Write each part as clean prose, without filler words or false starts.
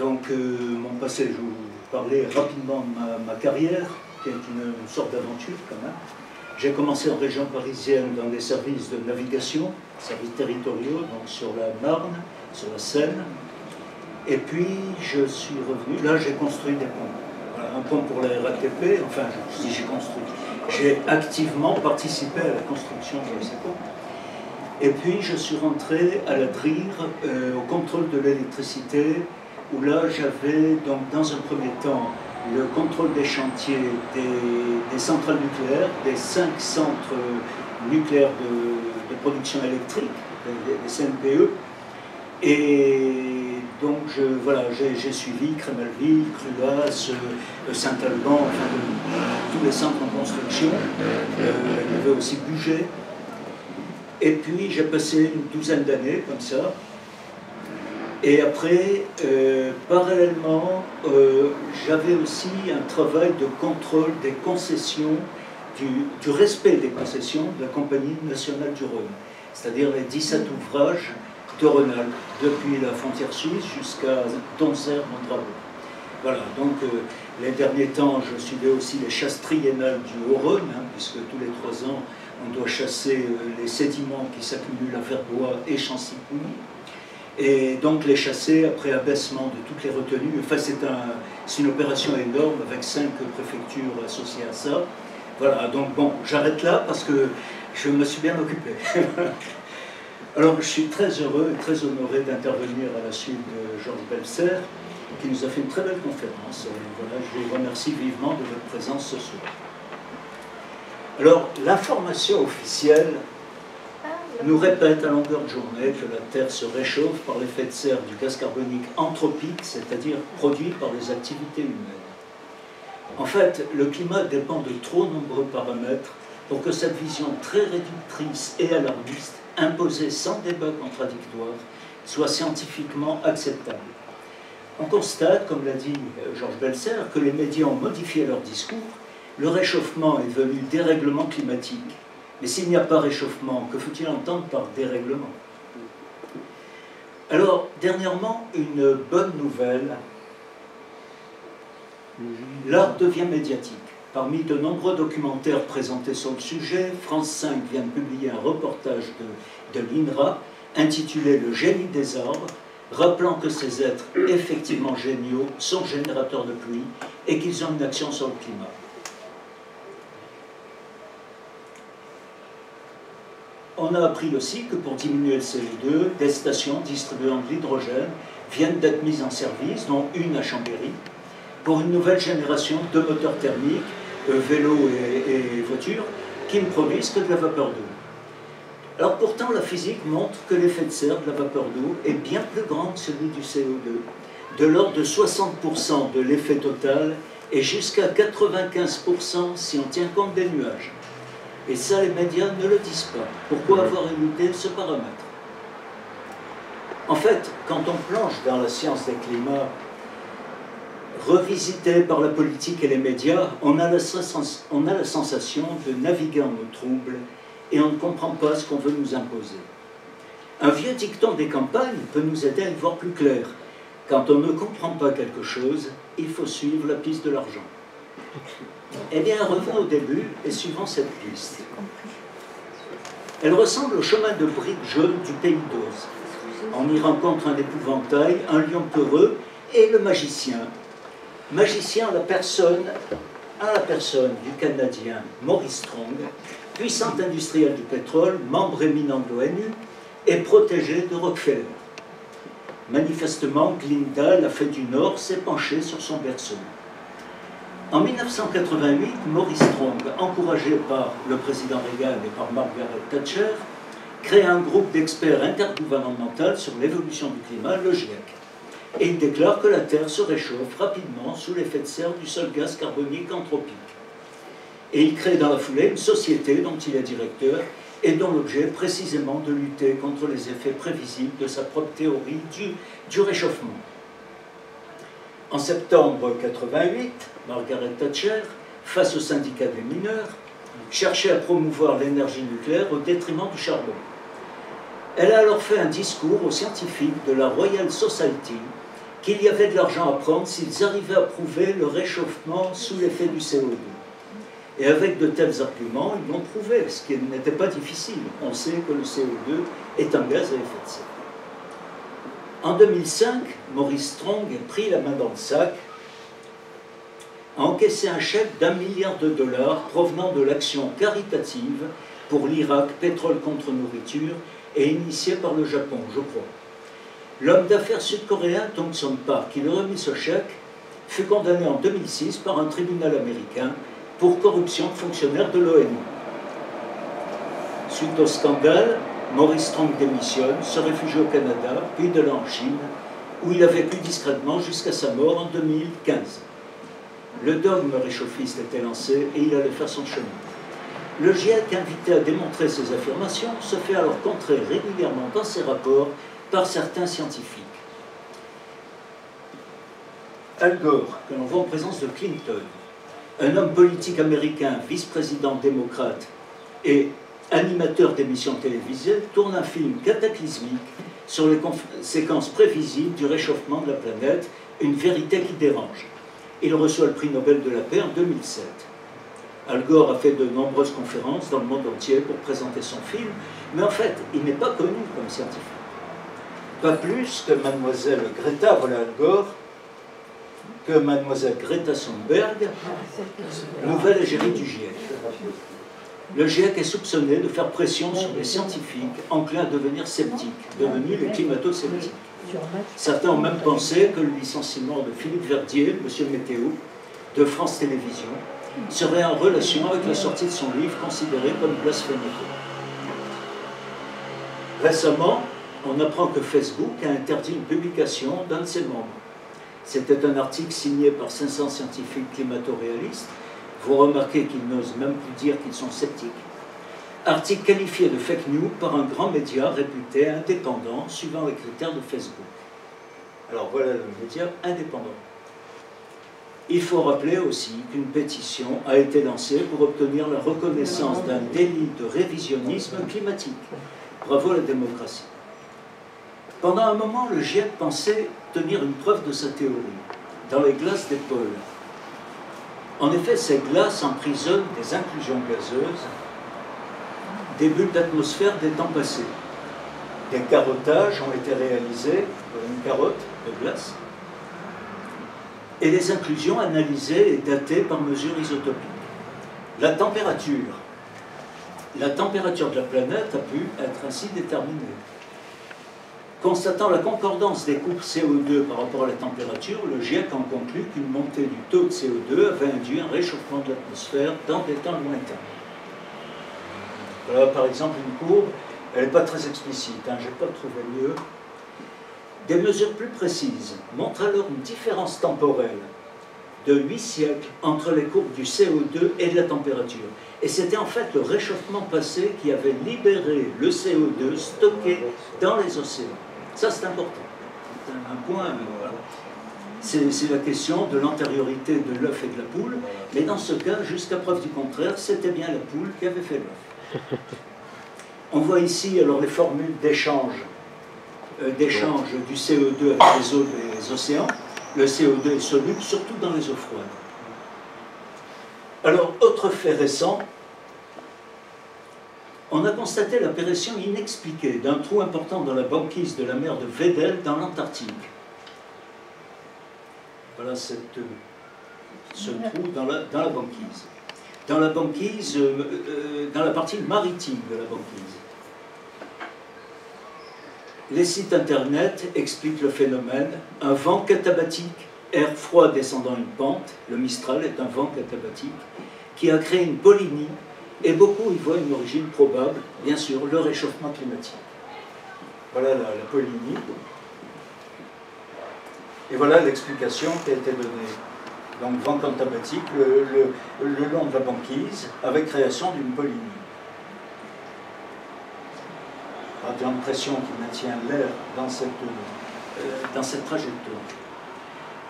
Donc, mon passé, je vais vous parler rapidement de ma carrière, qui est une sorte d'aventure quand même. J'ai commencé en région parisienne dans des services de navigation, services territoriaux, donc sur la Marne, sur la Seine. Et puis, je suis revenu, là j'ai construit des ponts. Voilà, un pont pour la RATP, enfin, si j'ai construit. J'ai activement participé à la construction de ces ponts. Et puis, je suis rentré à la DRIR, au contrôle de l'électricité, où là, j'avais, donc, dans un premier temps, le contrôle des chantiers des centrales nucléaires, des 5 centres nucléaires de production électrique, des CNPE. Et donc, voilà, j'ai suivi Crémelville, Cruas, Saint-Alban, enfin, tous les centres en construction. Il y avait aussi Bugey. Et puis, j'ai passé une douzaine d'années comme ça. Et après, parallèlement, j'avais aussi un travail de contrôle des concessions, du respect des concessions de la Compagnie nationale du Rhône, c'est-à-dire les 17 ouvrages de Rhône-Alpes, depuis la frontière suisse jusqu'à Donzère-Mondragon. Voilà, donc les derniers temps, je suivais aussi les chasses triennales du Haut-Rhône, hein, puisque tous les 3 ans, on doit chasser les sédiments qui s'accumulent à Verbois et Chancy-Pouilly. Et donc les chasser après abaissement de toutes les retenues. Enfin, c'est une opération énorme avec 5 préfectures associées à ça. Voilà, donc bon, j'arrête là parce que je me suis bien occupé. Alors je suis très heureux et très honoré d'intervenir à la suite de Georges Belser, qui nous a fait une très belle conférence. Et voilà, je vous remercie vivement de votre présence ce soir. Alors, l'information officielle nous répète à longueur de journée que la Terre se réchauffe par l'effet de serre du gaz carbonique anthropique, c'est-à-dire produit par les activités humaines. En fait, le climat dépend de trop nombreux paramètres pour que cette vision très réductrice et alarmiste, imposée sans débat contradictoire, soit scientifiquement acceptable. On constate, comme l'a dit Georges Belser, que les médias ont modifié leur discours. Le réchauffement est devenu dérèglement climatique. Mais s'il n'y a pas réchauffement, que faut-il entendre par dérèglement? Alors, dernièrement, une bonne nouvelle. L'art devient médiatique. Parmi de nombreux documentaires présentés sur le sujet, France 5 vient de publier un reportage de l'INRA intitulé « Le génie des arbres », rappelant que ces êtres effectivement géniaux sont générateurs de pluie et qu'ils ont une action sur le climat. On a appris aussi que pour diminuer le CO2, des stations distribuant de l'hydrogène viennent d'être mises en service, dont une à Chambéry, pour une nouvelle génération de moteurs thermiques, vélos et voitures, qui ne produisent que de la vapeur d'eau. Alors pourtant, la physique montre que l'effet de serre de la vapeur d'eau est bien plus grand que celui du CO2, de l'ordre de 60% de l'effet total et jusqu'à 95% si on tient compte des nuages. Et ça, les médias ne le disent pas. Pourquoi avoir éludé ce paramètre? En fait, quand on plonge dans la science des climats, revisitée par la politique et les médias, on a la sensation de naviguer en eau trouble et on ne comprend pas ce qu'on veut nous imposer. Un vieux dicton des campagnes peut nous aider à y voir plus clair. Quand on ne comprend pas quelque chose, il faut suivre la piste de l'argent. Eh bien, revenons au début et suivons cette piste. Elle ressemble au chemin de briques jaunes du pays d'Oz. On y rencontre un épouvantail, un lion peureux et le magicien. Magicien à la personne du Canadien Maurice Strong, puissant industriel du pétrole, membre éminent de l'ONU et protégé de Rockefeller. Manifestement, Glynda, la fée du Nord, s'est penchée sur son berceau. En 1988, Maurice Strong, encouragé par le président Reagan et par Margaret Thatcher, crée un groupe d'experts intergouvernemental sur l'évolution du climat, le GIEC. Et il déclare que la Terre se réchauffe rapidement sous l'effet de serre du seul gaz carbonique anthropique. Et il crée dans la foulée une société dont il est directeur et dont l'objet est précisément de lutter contre les effets prévisibles de sa propre théorie du réchauffement. En septembre 1988, Margaret Thatcher, face au syndicat des mineurs, cherchait à promouvoir l'énergie nucléaire au détriment du charbon. Elle a alors fait un discours aux scientifiques de la Royal Society qu'il y avait de l'argent à prendre s'ils arrivaient à prouver le réchauffement sous l'effet du CO2. Et avec de tels arguments, ils l'ont prouvé, ce qui n'était pas difficile. On sait que le CO2 est un gaz à effet de serre. En 2005, Maurice Strong a pris la main dans le sac, a encaissé un chèque d'1 milliard de dollars provenant de l'action caritative pour l'Irak, pétrole contre nourriture, et initiée par le Japon, je crois. L'homme d'affaires sud-coréen Tong Son Park, qui lui remis ce chèque, fut condamné en 2006 par un tribunal américain pour corruption de fonctionnaire de l'ONU. Suite au scandale, Maurice Strong démissionne, se réfugie au Canada, puis de là en Chine, où il a vécu discrètement jusqu'à sa mort en 2015. Le dogme réchauffiste était lancé et il allait faire son chemin. Le GIEC, invité à démontrer ses affirmations, se fait alors contrer régulièrement dans ses rapports par certains scientifiques. Al Gore, que l'on voit en présence de Clinton, un homme politique américain, vice-président démocrate et animateur d'émissions télévisées, tourne un film cataclysmique sur les conséquences prévisibles du réchauffement de la planète, une vérité qui dérange. Il reçoit le prix Nobel de la paix en 2007. Al Gore a fait de nombreuses conférences dans le monde entier pour présenter son film, mais en fait, il n'est pas connu comme scientifique. Pas plus que mademoiselle Greta, voilà Al Gore, que mademoiselle Greta Thunberg, nouvelle égérie du GIEC. Le GIEC est soupçonné de faire pression sur les scientifiques enclins à devenir sceptiques, devenus les climato-sceptiques. Certains ont même pensé que le licenciement de Philippe Verdier, Monsieur Météo, de France Télévisions, serait en relation avec la sortie de son livre considéré comme blasphématoire. Récemment, on apprend que Facebook a interdit une publication d'un de ses membres. C'était un article signé par 500 scientifiques climato-réalistes. Vous remarquez qu'ils n'osent même plus dire qu'ils sont sceptiques. Article qualifié de fake news par un grand média réputé indépendant suivant les critères de Facebook. Alors voilà le média indépendant. Il faut rappeler aussi qu'une pétition a été lancée pour obtenir la reconnaissance d'un délit de révisionnisme climatique. Bravo à la démocratie. Pendant un moment, le GIEC pensait tenir une preuve de sa théorie dans les glaces des pôles. En effet, ces glaces emprisonnent des inclusions gazeuses, des bulles d'atmosphère des temps passés. Des carottages ont été réalisés, une carotte de glace, et les inclusions analysées et datées par mesure isotopique. La température de la planète a pu être ainsi déterminée. Constatant la concordance des courbes CO2 par rapport à la température, le GIEC en conclut qu'une montée du taux de CO2 avait induit un réchauffement de l'atmosphère dans des temps lointains. Voilà par exemple une courbe, elle n'est pas très explicite, je n'ai pas trouvé mieux. Des mesures plus précises montrent alors une différence temporelle de 8 siècles entre les courbes du CO2 et de la température. Et c'était en fait le réchauffement passé qui avait libéré le CO2 stocké dans les océans. Ça, c'est important. C'est un point, voilà. C'est la question de l'antériorité de l'œuf et de la poule. Mais dans ce cas, jusqu'à preuve du contraire, c'était bien la poule qui avait fait l'œuf. On voit ici alors les formules d'échange du CO2 avec les eaux des océans. Le CO2 est soluble, surtout dans les eaux froides. Alors, autre fait récent, on a constaté l'apparition inexpliquée d'un trou important dans la banquise de la mer de Weddell dans l'Antarctique. Voilà ce trou dans la banquise. Dans la partie maritime de la banquise. Les sites internet expliquent le phénomène. Un vent katabatique, air froid descendant une pente, le Mistral est un vent katabatique, qui a créé une polynie, et beaucoup y voient une origine probable, bien sûr, le réchauffement climatique. Voilà la polynie. Et voilà l'explication qui a été donnée. Donc vent katabatique le long de la banquise, avec création d'une polynie. De l'impression qui maintient l'air dans cette trajectoire.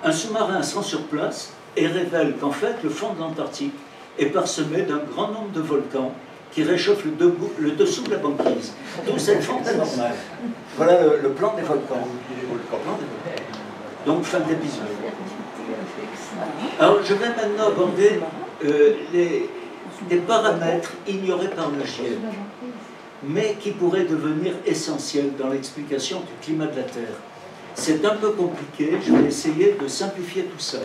Un sous-marin se rend sur place et révèle qu'en fait le fond de l'Antarctique est parsemé d'un grand nombre de volcans qui réchauffent le dessous de la banquise. Donc cette fente anormale. Voilà le plan des volcans. Donc, fin de l'épisode. Alors, je vais maintenant aborder des paramètres ignorés par le GIEC, mais qui pourraient devenir essentiels dans l'explication du climat de la Terre. C'est un peu compliqué, je vais essayer de simplifier tout ça.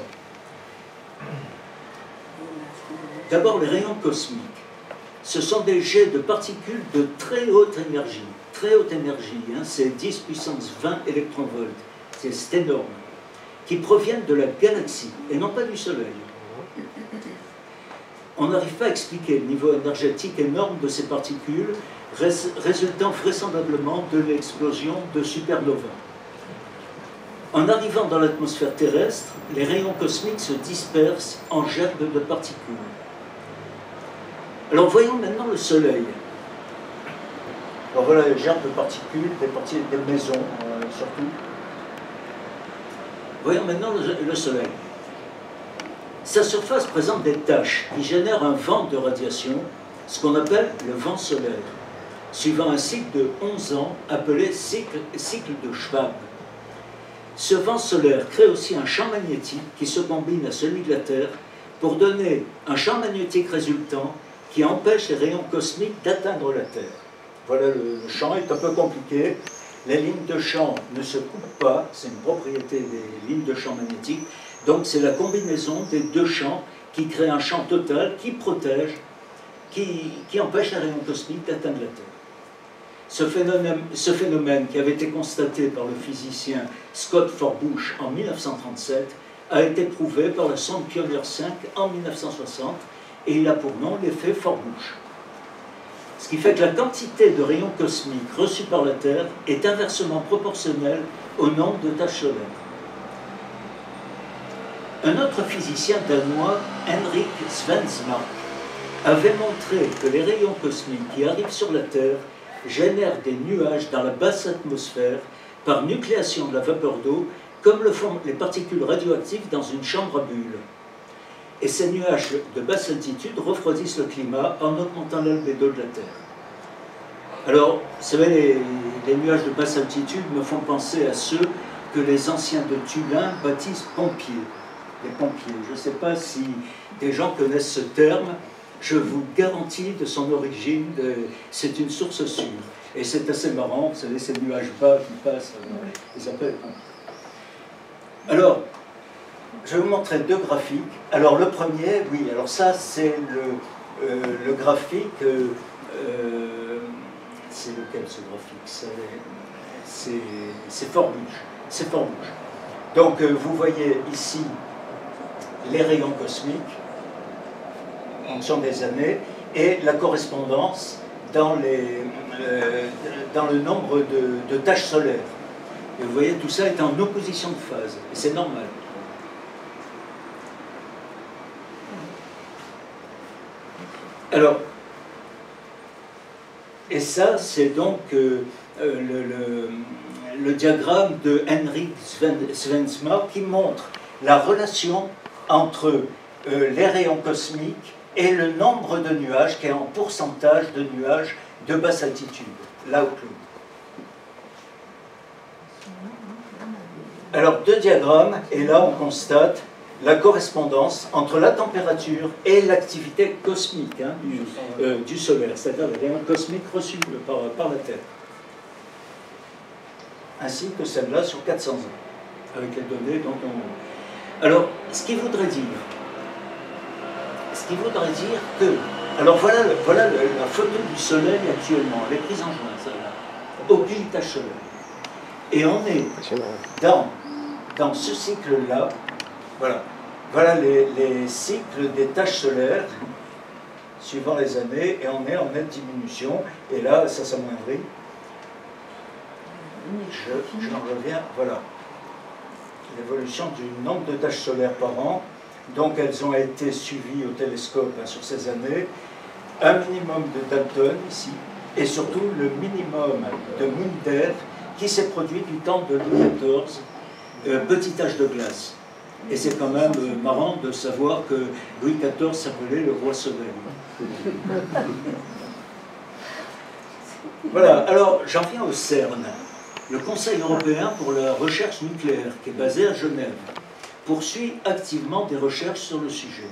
D'abord, les rayons cosmiques. Ce sont des jets de particules de très haute énergie. Très haute énergie, hein, c'est 10 puissance 20 électronvolts. C'est énorme. Qui proviennent de la galaxie, et non pas du Soleil. On n'arrive pas à expliquer le niveau énergétique énorme de ces particules, résultant vraisemblablement de l'explosion de supernovas. En arrivant dans l'atmosphère terrestre, les rayons cosmiques se dispersent en gerbes de particules. Alors voyons maintenant le Soleil. Alors voilà les gerbes de particules, des maisons surtout. Voyons maintenant le Soleil. Sa surface présente des taches qui génèrent un vent de radiation, ce qu'on appelle le vent solaire, suivant un cycle de 11 ans appelé cycle de Schwab. Ce vent solaire crée aussi un champ magnétique qui se combine à celui de la Terre pour donner un champ magnétique résultant qui empêche les rayons cosmiques d'atteindre la Terre. Voilà, le champ est un peu compliqué. Les lignes de champ ne se coupent pas, c'est une propriété des lignes de champ magnétiques. Donc c'est la combinaison des deux champs qui crée un champ total qui protège, qui empêche les rayons cosmiques d'atteindre la Terre. Ce phénomène qui avait été constaté par le physicien Scott Forbush en 1937 a été prouvé par la sonde Pioneer 5 en 1960 et il a pour nom l'effet Forbush. Ce qui fait que la quantité de rayons cosmiques reçus par la Terre est inversement proportionnelle au nombre de taches solaires. Un autre physicien danois, Henrik Svensemark, avait montré que les rayons cosmiques qui arrivent sur la Terre génèrent des nuages dans la basse atmosphère par nucléation de la vapeur d'eau, comme le font les particules radioactives dans une chambre à bulles. Et ces nuages de basse altitude refroidissent le climat en augmentant l'albédo de la Terre. Alors, vous savez, les nuages de basse altitude me font penser à ceux que les anciens de Tulin baptisent pompiers. Les pompiers. Je ne sais pas si des gens connaissent ce terme. Je vous garantis de son origine, c'est une source sûre. Et c'est assez marrant, vous savez, ces nuages bas qui passent, ils appellent pompiers. Alors, je vais vous montrer deux graphiques. Alors le premier, oui, alors ça c'est le graphique, c'est lequel ce graphique? C'est Forbush. C'est Forbush. Donc vous voyez ici les rayons cosmiques en fonction des années et la correspondance dans le nombre de taches solaires. Et vous voyez, tout ça est en opposition de phase, et c'est normal. Alors, et ça, c'est donc le diagramme de Henrik Svensemark qui montre la relation entre les rayons cosmiques et le nombre de nuages, qui est en pourcentage de nuages de basse altitude, l'outlook. Alors, deux diagrammes, et là on constate la correspondance entre la température et l'activité cosmique du solaire, c'est-à-dire les rayons cosmiques reçus par la Terre, ainsi que celle-là sur 400 ans, avec les données dont on... Alors, ce qui voudrait dire que... Alors voilà la photo du soleil actuellement, elle est prise en juin, celle-là, aucune tache solaire. Et on est dans ce cycle-là, voilà les cycles des taches solaires, suivant les années, et on est en nette diminution, et là, ça s'amoindrit. J'en reviens, voilà. L'évolution du nombre de taches solaires par an, donc elles ont été suivies au télescope sur ces années, un minimum de Dalton ici, et surtout le minimum de Maunder qui s'est produit du temps de Louis XIV, petit âge de glace. Et c'est quand même marrant de savoir que Louis XIV s'appelait le roi soleil. Voilà, alors j'en viens au CERN. Le Conseil européen pour la recherche nucléaire, qui est basé à Genève, poursuit activement des recherches sur le sujet.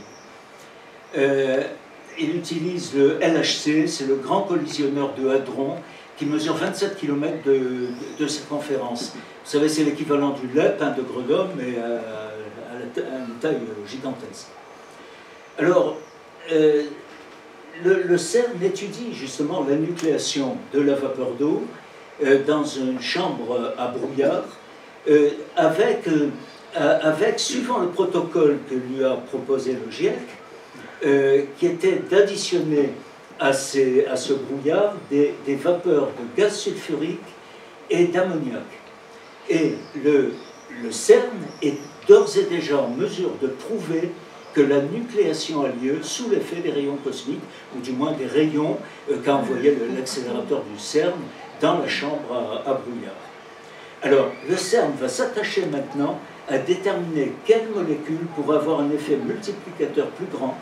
Il utilise le LHC, c'est le grand collisionneur de hadrons, qui mesure 27 km de circonférence. Vous savez, c'est l'équivalent du LEP de Grenoble, mais à une taille gigantesque. Alors, le CERN étudie justement la nucléation de la vapeur d'eau dans une chambre à brouillard, avec, suivant le protocole que lui a proposé le GIEC, qui était d'additionner à ce brouillard des vapeurs de gaz sulfurique et d'ammoniac. Et le CERN est d'ores et déjà en mesure de prouver que la nucléation a lieu sous l'effet des rayons cosmiques, ou du moins des rayons qu'a envoyé l'accélérateur du CERN dans la chambre à brouillard. Alors, le CERN va s'attacher maintenant à déterminer quelles molécules pourraient avoir un effet multiplicateur plus grand,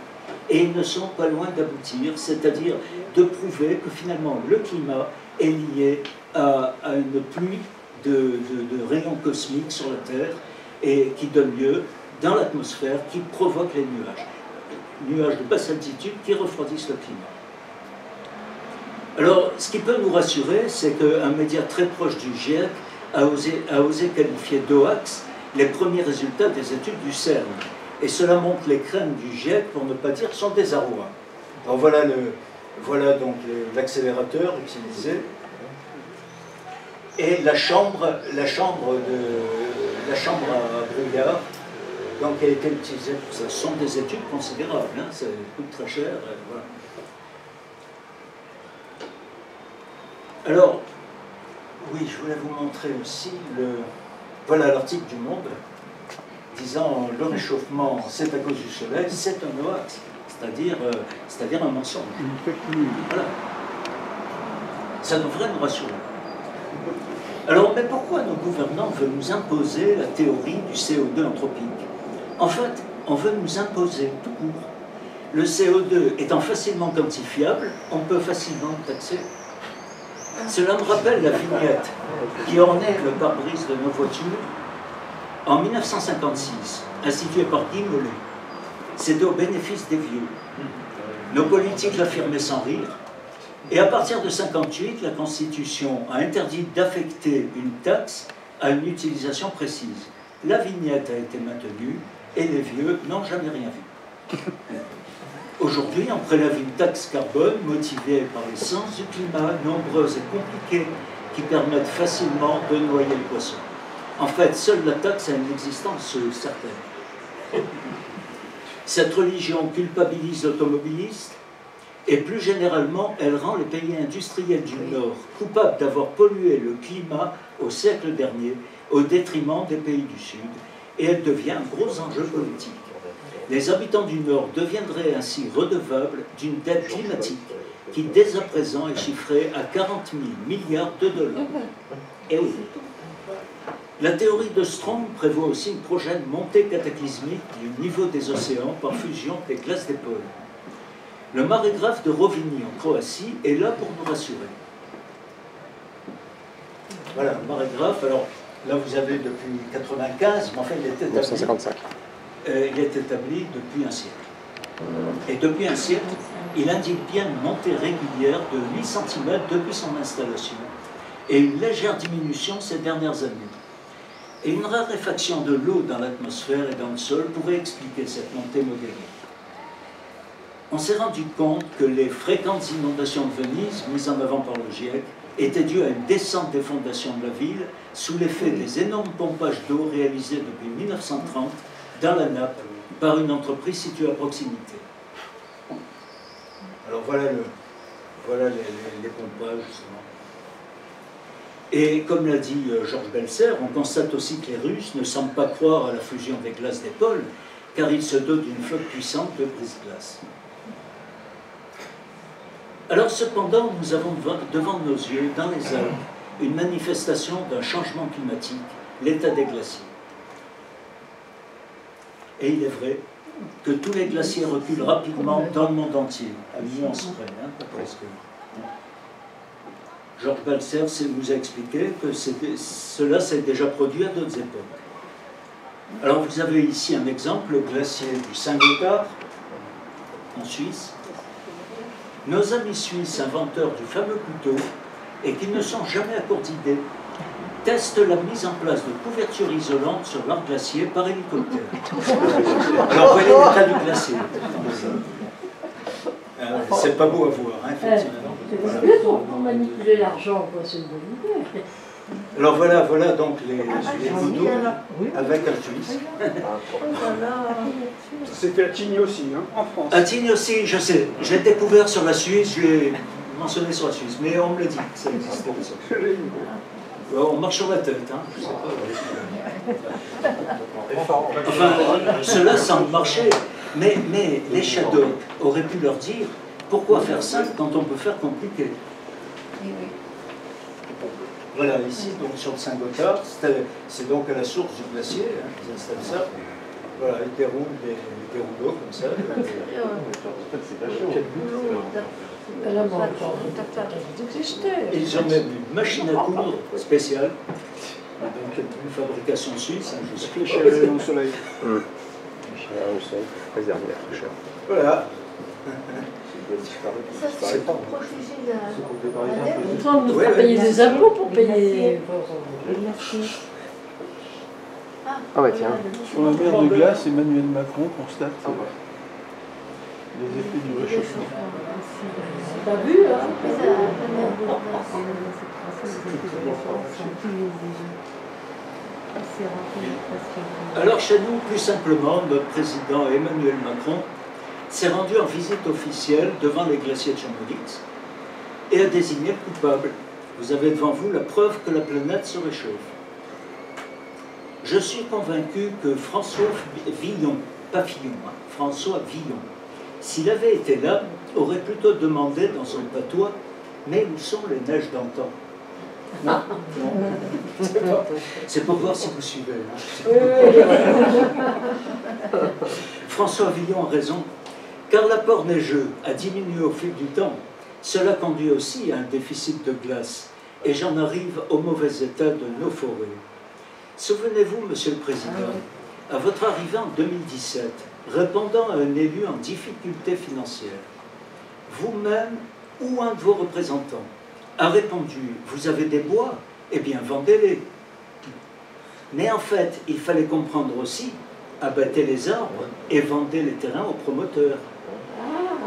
et ils ne sont pas loin d'aboutir, c'est-à-dire de prouver que finalement le climat est lié à une pluie de rayons cosmiques sur la Terre, et qui donne lieu dans l'atmosphère, qui provoque les nuages de basse altitude qui refroidissent le climat. Alors, ce qui peut nous rassurer, c'est qu'un média très proche du GIEC a osé qualifier d'hoax les premiers résultats des études du CERN. Et cela montre les craintes du GIEC, pour ne pas dire son désarroi. Alors voilà donc l'accélérateur utilisé. Et la chambre à brouillard, donc, a été utilisée pour ça. Ce sont des études considérables, hein, ça coûte très cher. Voilà. Alors, oui, je voulais vous montrer aussi voilà l'article du Monde disant le réchauffement, c'est à cause du soleil, c'est un hoax, c'est-à-dire un mensonge. Voilà. Ça devrait nous rassurer. Alors, mais pourquoi nos gouvernants veulent nous imposer la théorie du CO2 anthropique? En fait, on veut nous imposer tout court. Le CO2 étant facilement quantifiable, on peut facilement le taxer. Cela me rappelle la vignette qui ornait le pare-brise de nos voitures en 1956, instituée par Guy Mollet. C'était au bénéfice des vieux. Nos politiques l'affirmaient sans rire. Et à partir de 1958, la Constitution a interdit d'affecter une taxe à une utilisation précise. La vignette a été maintenue et les vieux n'ont jamais rien vu. Aujourd'hui, on prélève une taxe carbone motivée par les sens du climat, nombreuses et compliquées, qui permettent facilement de noyer le poisson. En fait, seule la taxe a une existence certaine. Cette religion culpabilise l'automobiliste, et plus généralement, elle rend les pays industriels du Nord coupables d'avoir pollué le climat au siècle dernier, au détriment des pays du Sud, et elle devient un gros enjeu politique. Les habitants du Nord deviendraient ainsi redevables d'une dette climatique qui, dès à présent, est chiffrée à 40 000 milliards de dollars. Et oui. La théorie de Strong prévoit aussi une prochaine montée cataclysmique du niveau des océans par fusion des glaces des pôles. Le marégraphe de Rovigny en Croatie est là pour nous rassurer. Voilà, le marégraphe, alors là vous avez depuis 1995, mais enfin il est établi, 1955. Il est établi depuis un siècle. Et depuis un siècle, il indique bien une montée régulière de 8 cm depuis son installation et une légère diminution ces dernières années. Et une raréfaction de l'eau dans l'atmosphère et dans le sol pourrait expliquer cette montée modérée. On s'est rendu compte que les fréquentes inondations de Venise, mises en avant par le GIEC, étaient dues à une descente des fondations de la ville sous l'effet des énormes pompages d'eau réalisés depuis 1930 dans la nappe par une entreprise située à proximité. Alors voilà les pompages, justement. Et comme l'a dit Georges Belser, on constate aussi que les Russes ne semblent pas croire à la fusion des glaces des pôles, car ils se dotent d'une flotte puissante de brise-glace. Alors cependant, nous avons devant nos yeux, dans les Alpes, une manifestation d'un changement climatique, l'état des glaciers. Et il est vrai que tous les glaciers reculent rapidement dans le monde entier, à nuance près, hein, presque. Georges Balser nous a expliqué que cela s'est déjà produit à d'autres époques. Alors vous avez ici un exemple, le glacier du Saint-Gothard, en Suisse. Nos amis suisses, inventeurs du fameux couteau, et qui ne sont jamais à court d'idées, testent la mise en place de couvertures isolantes sur leur glacier par hélicoptère. Alors voyez l'état du glacier. C'est pas beau à voir, hein, effectivement. Pour manipuler l'argent, c'est une bonne idée. Alors voilà donc les photos avec un Suisse. C'était à Tignes aussi, hein, en France. À Tignes aussi, je sais. J'ai découvert sur la Suisse, je l'ai mentionné sur la Suisse, mais on me l'a dit que ça existait aussi. On marche sur la tête, hein. Je sais pas. Enfin, cela semble marcher, mais les Shadocks auraient pu leur dire pourquoi faire simple quand on peut faire compliqué. Voilà, ici, donc sur le Saint-Gothard, c'est donc à la source du glacier, hein, ils installent ça. Voilà, ils déroulent des rouleaux comme ça. Ils ont même une machine à coudre spéciale, donc une fabrication suisse, hein, je suis Chez au soleil. Au soleil, préserver la fraîcheur. Voilà. Ça, c'est pour protéger la On nous fait payer des impôts pour payer. Ah bah tiens. Sur la mer de glace, Emmanuel Macron constate les effets du réchauffement. T'as vu, hein? Alors chez nous, plus simplement, notre président Emmanuel Macron s'est rendu en visite officielle devant les glaciers de Chamonix et a désigné coupable. Vous avez devant vous la preuve que la planète se réchauffe. Je suis convaincu que François Villon, pas Fillon, hein, François Villon, s'il avait été là, aurait plutôt demandé dans son patois « Mais où sont les neiges d'antan » Non, non. C'est pour voir si vous suivez. Hein. François Villon a raison, car l'apport neigeux a diminué au fil du temps. Cela conduit aussi à un déficit de glace, et j'en arrive au mauvais état de nos forêts. Souvenez-vous, Monsieur le Président, à votre arrivée en 2017, répondant à un élu en difficulté financière, vous-même ou un de vos représentants a répondu « Vous avez des bois? Eh bien, vendez-les ». Mais en fait, il fallait comprendre aussi, abattez les arbres et vendez les terrains aux promoteurs.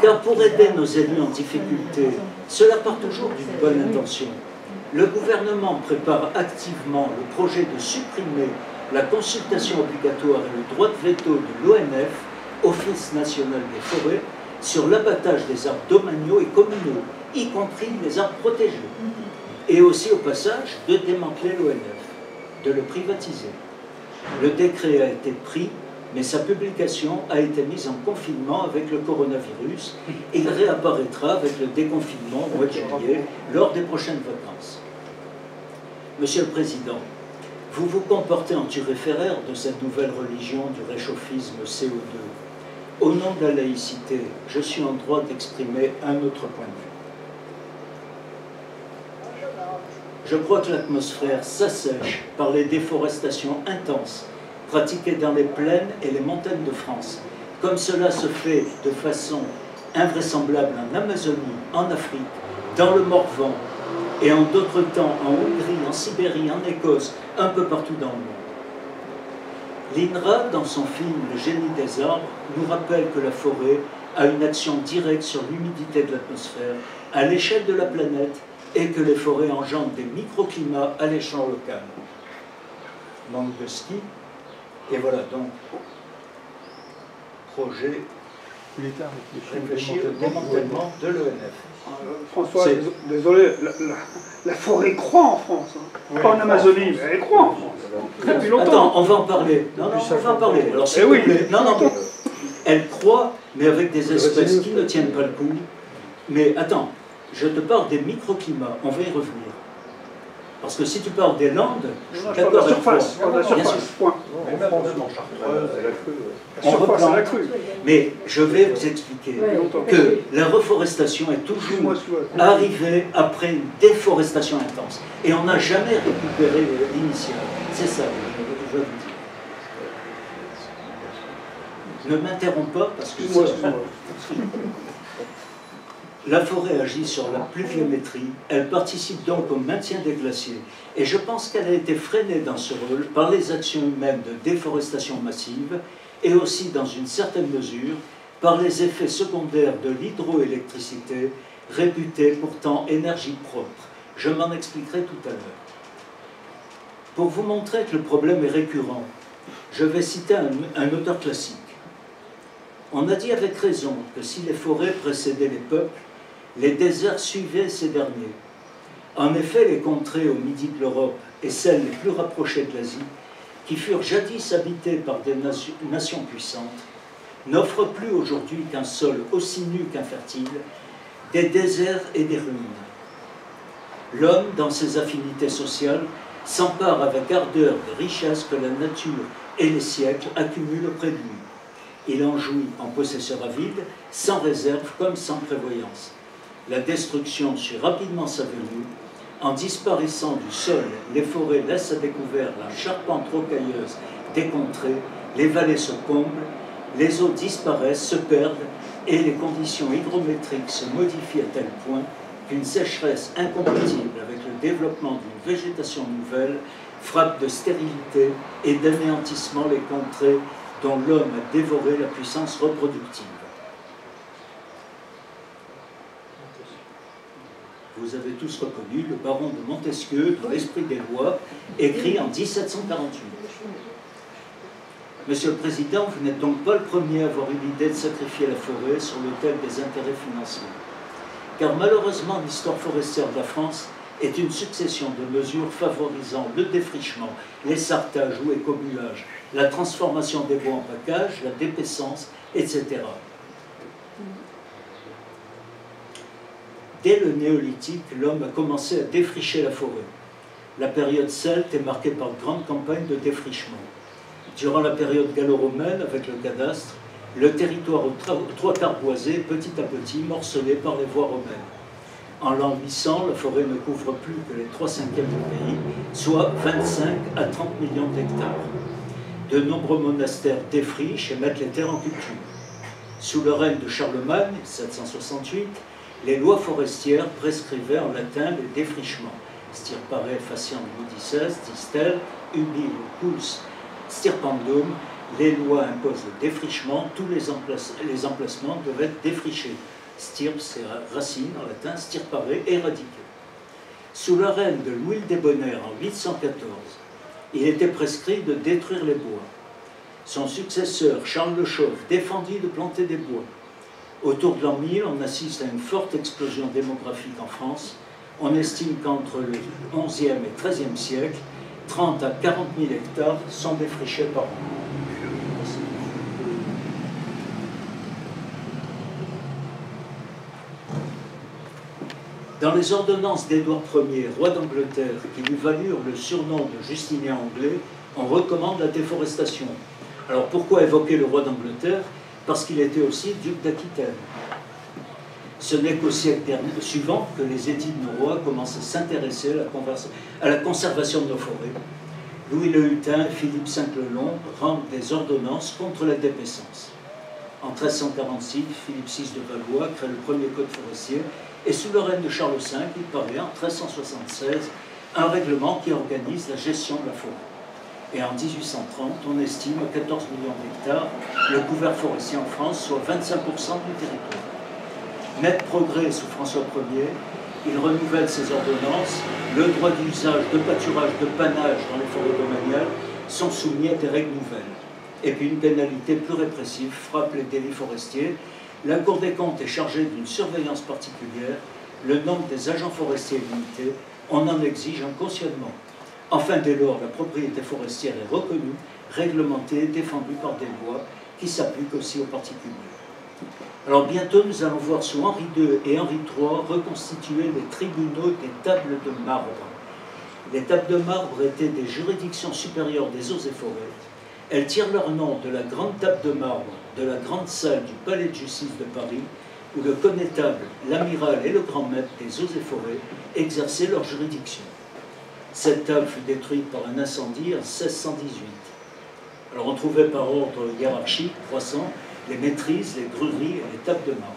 Car pour aider nos élus en difficulté, cela part toujours d'une bonne intention. Le gouvernement prépare activement le projet de supprimer la consultation obligatoire et le droit de veto de l'ONF, Office national des forêts, sur l'abattage des arbres domaniaux et communaux, y compris les arbres protégés. Et aussi au passage de démanteler l'ONF, de le privatiser. Le décret a été pris, mais sa publication a été mise en confinement avec le coronavirus. Il réapparaîtra avec le déconfinement au mois de juillet, lors des prochaines vacances. Monsieur le Président, vous vous comportez en turéféraire de cette nouvelle religion du réchauffisme CO2. Au nom de la laïcité, je suis en droit d'exprimer un autre point de vue. Je crois que l'atmosphère s'assèche par les déforestations intenses pratiquées dans les plaines et les montagnes de France, comme cela se fait de façon invraisemblable en Amazonie, en Afrique, dans le Morvan, et en d'autres temps en Hongrie, en Sibérie, en Écosse, un peu partout dans le monde. L'INRA, dans son film Le génie des arbres, nous rappelle que la forêt a une action directe sur l'humidité de l'atmosphère à l'échelle de la planète et que les forêts engendrent des microclimats à l'échelle locale. Manque de ski, et voilà donc, projet réfléchir au démantèlement de l'ONF. François, désolé, la forêt croît en France. Hein. Pas en Amazonie, mais elle croît en France. Depuis longtemps. Attends, on va en parler. Non, non, on va en parler. Alors, s'il vous plaît. Non, non, mais elle croît, mais avec des espèces qui ne tiennent pas le coup. Mais attends, je te parle des microclimats, on va y revenir. Parce que si tu parles des Landes, je suis La d'accord avec toi. surface, la surface, point. Même en Chartreuse, elle a cru. La surface, elle a cru. Mais je vais vous expliquer que la reforestation est toujours arrivée après une déforestation intense. Et on n'a jamais récupéré l'initial. C'est ça, je veux vous dire. Ne m'interromps pas parce que la forêt agit sur la pluviométrie, elle participe donc au maintien des glaciers. Et je pense qu'elle a été freinée dans ce rôle par les actions humaines de déforestation massive et aussi, dans une certaine mesure, par les effets secondaires de l'hydroélectricité, réputée pourtant énergie propre. Je m'en expliquerai tout à l'heure. Pour vous montrer que le problème est récurrent, je vais citer un auteur classique. On a dit avec raison que si les forêts précédaient les peuples, les déserts suivaient ces derniers. En effet, les contrées au midi de l'Europe et celles les plus rapprochées de l'Asie, qui furent jadis habitées par des nations puissantes, n'offrent plus aujourd'hui qu'un sol aussi nu qu'infertile, des déserts et des ruines. L'homme, dans ses affinités sociales, s'empare avec ardeur des richesses que la nature et les siècles accumulent auprès de lui. Il en jouit en possesseur avide, sans réserve comme sans prévoyance. La destruction suit rapidement sa venue. En disparaissant du sol, les forêts laissent à découvert la charpente rocailleuse des contrées, les vallées se comblent, les eaux disparaissent, se perdent, et les conditions hygrométriques se modifient à tel point qu'une sécheresse incompatible avec le développement d'une végétation nouvelle frappe de stérilité et d'anéantissement les contrées dont l'homme a dévoré la puissance reproductive. Vous avez tous reconnu le baron de Montesquieu dans l'Esprit des lois, écrit en 1748. Monsieur le Président, vous n'êtes donc pas le premier à avoir eu l'idée de sacrifier la forêt sur l'autel des intérêts financiers. Car malheureusement, l'histoire forestière de la France est une succession de mesures favorisant le défrichement, les sartages ou écobuages, la transformation des bois en pacage, la dépaissance, etc. Dès le néolithique, l'homme a commencé à défricher la forêt. La période celte est marquée par de grandes campagnes de défrichement. Durant la période gallo-romaine, avec le cadastre, le territoire aux trois quarts boisé, petit à petit morcelé par les voies romaines. En l'an 800, la forêt ne couvre plus que les 3/5 du pays, soit 25 à 30 millions d'hectares. De nombreux monastères défrichent et mettent les terres en culture. Sous le règne de Charlemagne, 768, les lois forestières prescrivaient en latin les défrichements. Stirpare faciam judices, distel, ubi locus stirpandum. Les lois imposent le défrichement, tous les emplacements doivent être défrichés. Stirpe, c'est racine en latin, stirpare, éradiqué. Sous le règne de Louis le Débonnaire en 814, il était prescrit de détruire les bois. Son successeur, Charles le Chauve, défendit de planter des bois. Autour de l'an 1000, on assiste à une forte explosion démographique en France. On estime qu'entre le XIe et XIIIe siècle, 30 à 40 000 hectares sont défrichés par an. Dans les ordonnances d'Édouard Ier, roi d'Angleterre, qui lui valurent le surnom de Justinien anglais, on recommande la déforestation. Alors pourquoi évoquer le roi d'Angleterre? Parce qu'il était aussi duc d'Aquitaine. Ce n'est qu'au siècle suivant que les édits de nos rois commencent à s'intéresser à la conservation de nos forêts. Louis le Hutin et Philippe V-le-Long rendent des ordonnances contre la dépaissance. En 1346, Philippe VI de Valois crée le premier code forestier et sous le règne de Charles V, il paraît en 1376 un règlement qui organise la gestion de la forêt. Et en 1830, on estime à 14 millions d'hectares le couvert forestier en France, soit 25% du territoire. Net progrès sous François Ier, il renouvelle ses ordonnances, le droit d'usage, de pâturage, de pannage dans les forêts domaniales sont soumis à des règles nouvelles. Et puis une pénalité plus répressive frappe les délits forestiers. La Cour des comptes est chargée d'une surveillance particulière, le nombre des agents forestiers est limité, on en exige un cautionnement. Enfin, dès lors, la propriété forestière est reconnue, réglementée, défendue par des lois qui s'appliquent aussi aux particuliers. Alors bientôt, nous allons voir sous Henri II et Henri III reconstituer les tribunaux des tables de marbre. Les tables de marbre étaient des juridictions supérieures des eaux et forêts. Elles tirent leur nom de la grande table de marbre de la grande salle du palais de justice de Paris, où le connétable, l'amiral et le grand maître des eaux et forêts exerçaient leur juridiction. Cette table fut détruite par un incendie en 1618. Alors on trouvait par ordre hiérarchique croissant les maîtrises, les grueries et les tables de marbre.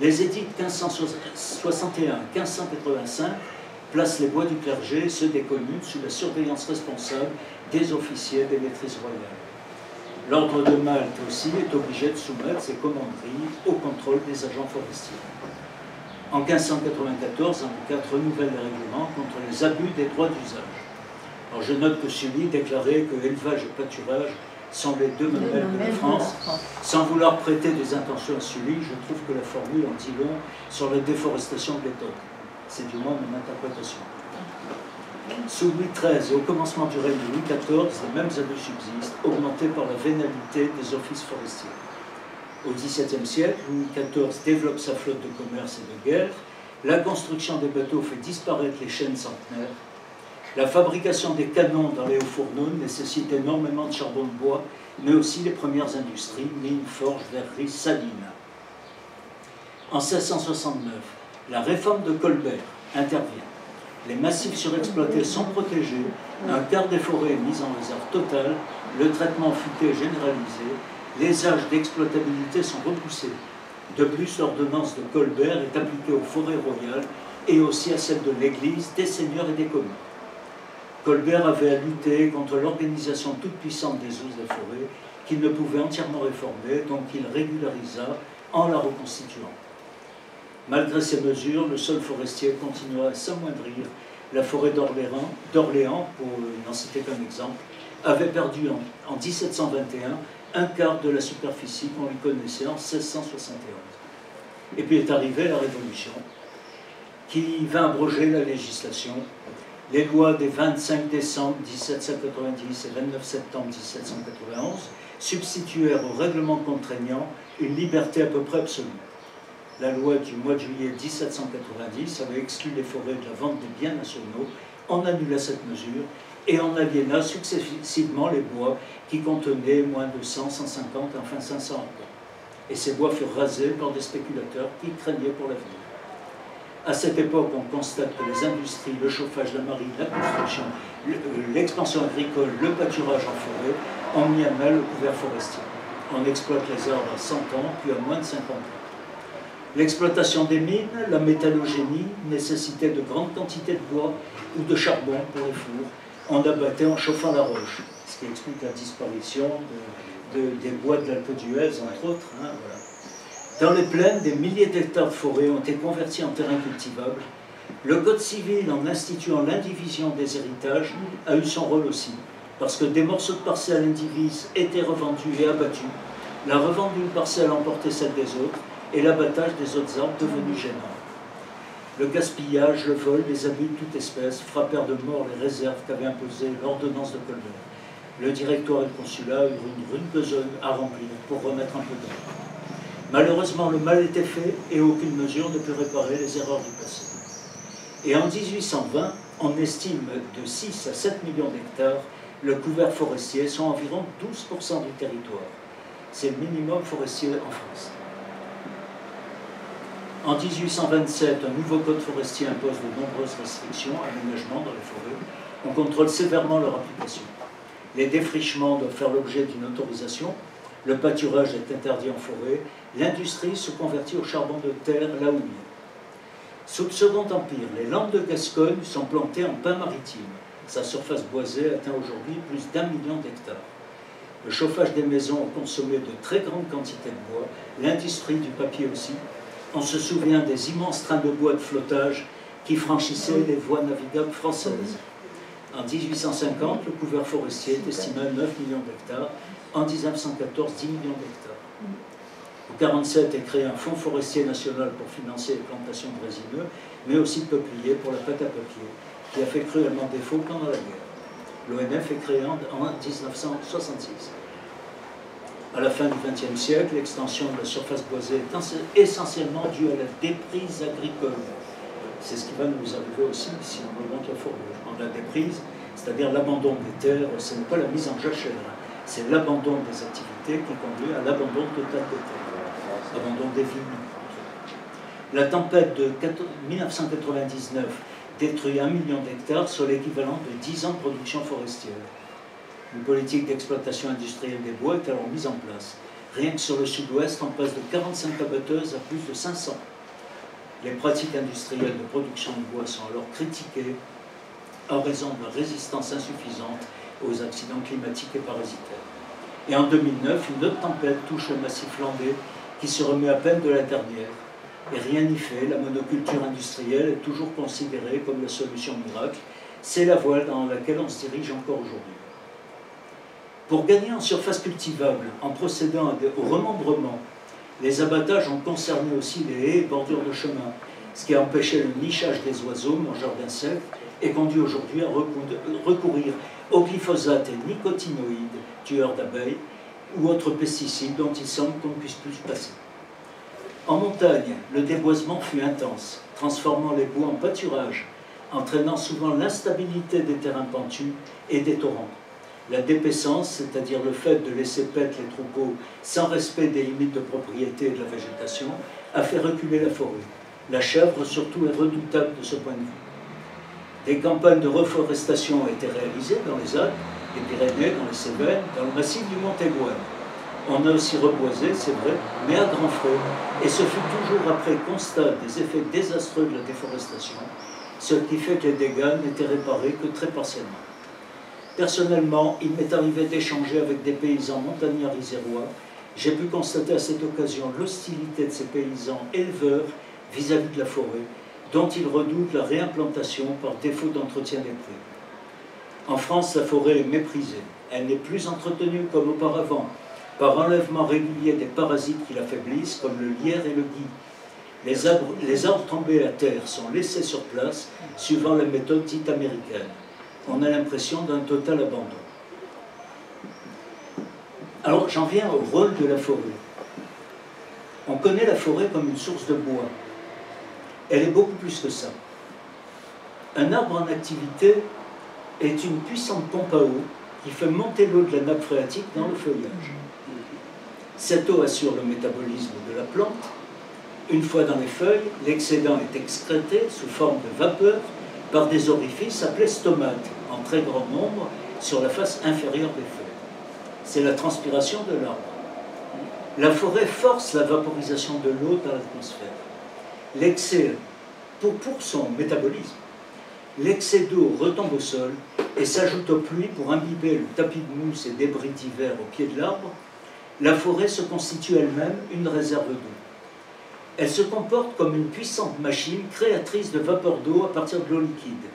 Les édits 1561-1585 placent les bois du clergé, ceux des communes, sous la surveillance responsable des officiers des maîtrises royales. L'ordre de Malte aussi est obligé de soumettre ses commanderies au contrôle des agents forestiers. En 1594, Henri IV renouvelle les règlements contre les abus des droits d'usage. Alors je note que Sully déclarait que élevage et pâturage sont les deux mamelles de la France. Sans vouloir prêter des intentions à Sully, je trouve que la formule en dit long sur la déforestation de l'époque. C'est du moins mon interprétation. Sous Louis XIII et au commencement du règne de Louis XIV, les mêmes abus subsistent, augmentés par la vénalité des offices forestiers. Au XVIIe siècle, Louis XIV développe sa flotte de commerce et de guerre. La construction des bateaux fait disparaître les chaînes centenaires. La fabrication des canons dans les hauts fourneaux nécessite énormément de charbon de bois, mais aussi les premières industries, mines, forges, verreries, salines. En 1669, la réforme de Colbert intervient. Les massifs surexploités sont protégés, un quart des forêts est mis en réserve totale, le traitement futé est généralisé, les âges d'exploitabilité sont repoussés. De plus, l'ordonnance de Colbert est appliquée aux forêts royales et aussi à celles de l'Église, des seigneurs et des communes. Colbert avait à lutter contre l'organisation toute puissante des eaux et forêts qu'il ne pouvait entièrement réformer, donc il régularisa en la reconstituant. Malgré ces mesures, le sol forestier continua à s'amoindrir. La forêt d'Orléans, pour n'en citer qu'un exemple, avait perdu en 1721 un quart de la superficie qu'on lui connaissait en 1671. Et puis est arrivée la Révolution, qui vint abroger la législation. Les lois des 25 décembre 1790 et 29 septembre 1791 substituèrent au règlement contraignant une liberté à peu près absolue. La loi du mois de juillet 1790 avait exclu les forêts de la vente des biens nationaux, en annula cette mesure et en aliéna successivement les bois qui contenaient moins de 100, 150, enfin 500 arbres. Et ces bois furent rasés par des spéculateurs qui craignaient pour l'avenir. À cette époque, on constate que les industries, le chauffage, la marine, la construction, l'expansion agricole, le pâturage en forêt ont mis à mal le couvert forestier. On exploite les arbres à 100 ans, puis à moins de 50 ans. L'exploitation des mines, la métallogénie nécessitait de grandes quantités de bois ou de charbon pour les fours. On abattait en chauffant la roche, ce qui explique la disparition des bois de l'Alpe d'Huez, entre autres. Hein, voilà. Dans les plaines, des milliers d'hectares de forêt ont été convertis en terrains cultivables. Le Code civil, en instituant l'indivision des héritages, a eu son rôle aussi, parce que des morceaux de parcelles indivises étaient revendus et abattus. La revente d'une parcelle emportait celle des autres, et l'abattage des autres arbres devenus gênants. Le gaspillage, le vol, les abus de toute espèce frappèrent de mort les réserves qu'avait imposées l'ordonnance de Colbert. Le directoire et le consulat eurent une rude besogne à remplir pour remettre un peu d'ordre. Malheureusement, le mal était fait et aucune mesure ne peut réparer les erreurs du passé. Et en 1820, on estime de 6 à 7 millions d'hectares le couvert forestier, soit environ 12% du territoire. C'est le minimum forestier en France. En 1827, un nouveau code forestier impose de nombreuses restrictions, aménagements dans les forêts. On contrôle sévèrement leur application. Les défrichements doivent faire l'objet d'une autorisation. Le pâturage est interdit en forêt. L'industrie se convertit au charbon de terre, la houille. Sous le Second Empire, les landes de Gascogne sont plantées en pin maritime. Sa surface boisée atteint aujourd'hui plus d'1 million d'hectares. Le chauffage des maisons a consommé de très grandes quantités de bois, l'industrie du papier aussi. On se souvient des immenses trains de bois de flottage qui franchissaient les voies navigables françaises. En 1850, le couvert forestier est estimé à 9 millions d'hectares. En 1914, 10 millions d'hectares. En 1947 est créé un fonds forestier national pour financer les plantations de résineux, mais aussi de peupliers pour la pâte à papier, qui a fait cruellement défaut pendant la guerre. L'ONF est créé en 1966. À la fin du XXe siècle, l'extension de la surface boisée est essentiellement due à la déprise agricole. C'est ce qui va nous arriver aussi si on augmente la forêt. Je parle de la déprise, c'est-à-dire l'abandon des terres, ce n'est pas la mise en jachère, c'est l'abandon des activités qui conduit à l'abandon total des terres, l'abandon des vignes. La tempête de 1999 détruit 1 million d'hectares, soit l'équivalent de 10 ans de production forestière. Une politique d'exploitation industrielle des bois est alors mise en place. Rien que sur le sud-ouest, on passe de 45 abatteuses à plus de 500. Les pratiques industrielles de production de bois sont alors critiquées en raison de leur résistance insuffisante aux accidents climatiques et parasitaires. Et en 2009, une autre tempête touche le massif landais qui se remet à peine de la dernière. Et rien n'y fait, la monoculture industrielle est toujours considérée comme la solution miracle. C'est la voie dans laquelle on se dirige encore aujourd'hui. Pour gagner en surface cultivable, en procédant au remembrement, les abattages ont concerné aussi les haies et bordures de chemin, ce qui a empêché le nichage des oiseaux, mangeurs d'insectes, et conduit aujourd'hui à recourir aux glyphosates et nicotinoïdes, tueurs d'abeilles, ou autres pesticides dont il semble qu'on ne puisse plus se passer. En montagne, le déboisement fut intense, transformant les bois en pâturage, entraînant souvent l'instabilité des terrains pentus et des torrents. La dépaissance, c'est-à-dire le fait de laisser paître les troupeaux sans respect des limites de propriété et de la végétation, a fait reculer la forêt. La chèvre, surtout, est redoutable de ce point de vue. Des campagnes de reforestation ont été réalisées dans les Alpes, les Pyrénées, dans les Cévennes, dans le massif du Montégoine. On a aussi reboisé, c'est vrai, mais à grands frais, et ce fut toujours après constat des effets désastreux de la déforestation, ce qui fait que les dégâts n'étaient réparés que très partiellement. Personnellement, il m'est arrivé d'échanger avec des paysans montagnards isérois. J'ai pu constater à cette occasion l'hostilité de ces paysans éleveurs vis-à-vis de la forêt, dont ils redoutent la réimplantation par défaut d'entretien des prés. En France, la forêt est méprisée. Elle n'est plus entretenue comme auparavant, par enlèvement régulier des parasites qui l'affaiblissent, comme le lierre et le gui. Les arbres tombés à terre sont laissés sur place, suivant la méthode dite américaine. On a l'impression d'un total abandon. Alors, j'en viens au rôle de la forêt. On connaît la forêt comme une source de bois. Elle est beaucoup plus que ça. Un arbre en activité est une puissante pompe à eau qui fait monter l'eau de la nappe phréatique dans le feuillage. Cette eau assure le métabolisme de la plante. Une fois dans les feuilles, l'excédent est excrété sous forme de vapeur par des orifices appelés stomates, en très grand nombre, sur la face inférieure des feuilles. C'est la transpiration de l'arbre. La forêt force la vaporisation de l'eau dans l'atmosphère. L'excès, pour son métabolisme, l'excès d'eau retombe au sol et s'ajoute aux pluies pour imbiber le tapis de mousse et débris divers au pied de l'arbre. La forêt se constitue elle-même une réserve d'eau. Elle se comporte comme une puissante machine créatrice de vapeur d'eau à partir de l'eau liquide.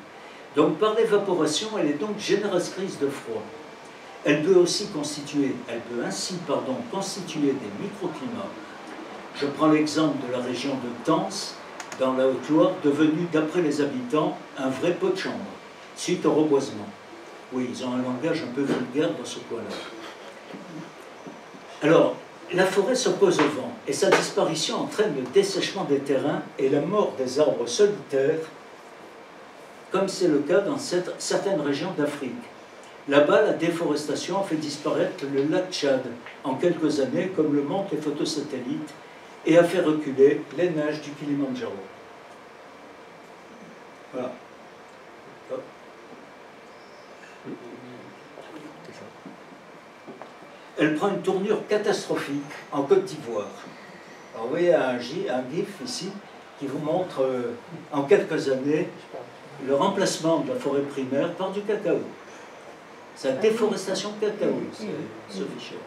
Donc par l'évaporation, elle est donc génératrice de froid. Elle peut ainsi constituer des microclimats. Je prends l'exemple de la région de Tence, dans la Haute-Loire, devenue, d'après les habitants, un vrai pot de chambre, suite au reboisement. Oui, ils ont un langage un peu vulgaire dans ce coin-là. Alors, la forêt s'oppose au vent, et sa disparition entraîne le dessèchement des terrains et la mort des arbres solitaires, comme c'est le cas dans certaines régions d'Afrique. Là-bas, la déforestation a fait disparaître le lac Tchad en quelques années, comme le montrent les photos satellites, et a fait reculer les neiges du Kilimandjaro. Voilà. Hop. Elle prend une tournure catastrophique en Côte d'Ivoire. Alors vous voyez un GIF ici qui vous montre en quelques années le remplacement de la forêt primaire par du cacao. C'est la déforestation cacao, ce fichier.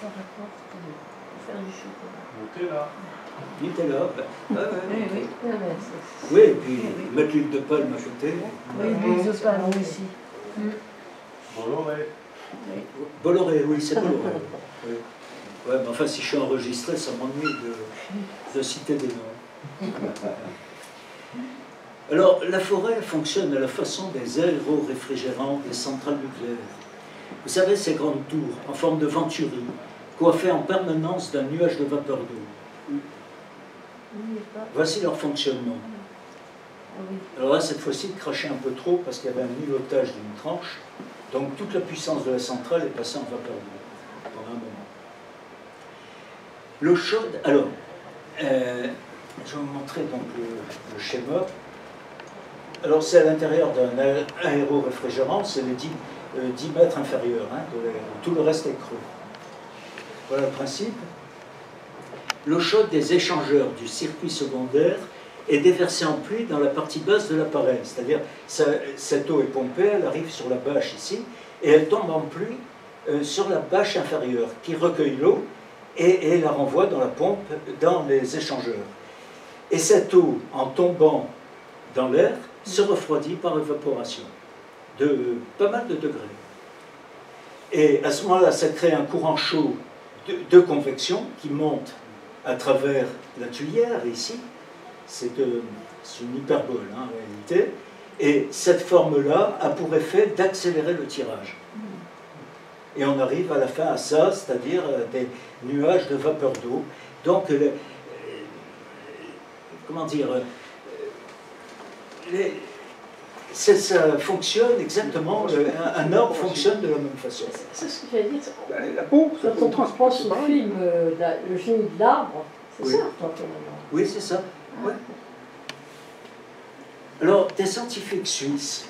Ça rapporte pour faire du chocolat. Nutella. Nutella, Oui. oui, et puis mettre l'huile de palme à côté. Oui, l'huile de palme aussi. Bolloré. Bolloré, oui, c'est Bolloré. Oui. Ouais, mais enfin, si je suis enregistré, ça m'ennuie de citer des noms. Alors, la forêt fonctionne à la façon des aéro-réfrigérants des centrales nucléaires. Vous savez, ces grandes tours, en forme de venturi, coiffées en permanence d'un nuage de vapeur d'eau. Voici leur fonctionnement. Alors là, cette fois-ci, il crachait un peu trop parce qu'il y avait un îlotage d'une tranche. Donc toute la puissance de la centrale est passée en vapeur d'eau pendant un moment. L'eau chaude, alors, je vais vous montrer donc le schéma. Alors c'est à l'intérieur d'un aéroréfrigérant, c'est les 10 mètres inférieurs, hein, tout le reste est creux. Voilà le principe. L'eau chaude des échangeurs du circuit secondaire est déversée en pluie dans la partie basse de l'appareil. C'est-à-dire, cette eau est pompée, elle arrive sur la bâche ici, et elle tombe en pluie sur la bâche inférieure, qui recueille l'eau et la renvoie dans la pompe, dans les échangeurs. Et cette eau, en tombant dans l'air, se refroidit par évaporation, de pas mal de degrés. Et à ce moment-là, ça crée un courant chaud de convection qui monte à travers la tuyère, ici. C'est une hyperbole, hein, en réalité. Et cette forme-là a pour effet d'accélérer le tirage. Et on arrive à la fin à ça, c'est-à-dire des nuages de vapeur d'eau. Donc, comment dire, ça fonctionne exactement, un arbre fonctionne de la même façon. C'est ce que j'allais dire. La peau, ça quand on pense au film Le génie de l'arbre, c'est oui. ça, oui, c'est ça. Ouais. Alors, des scientifiques suisses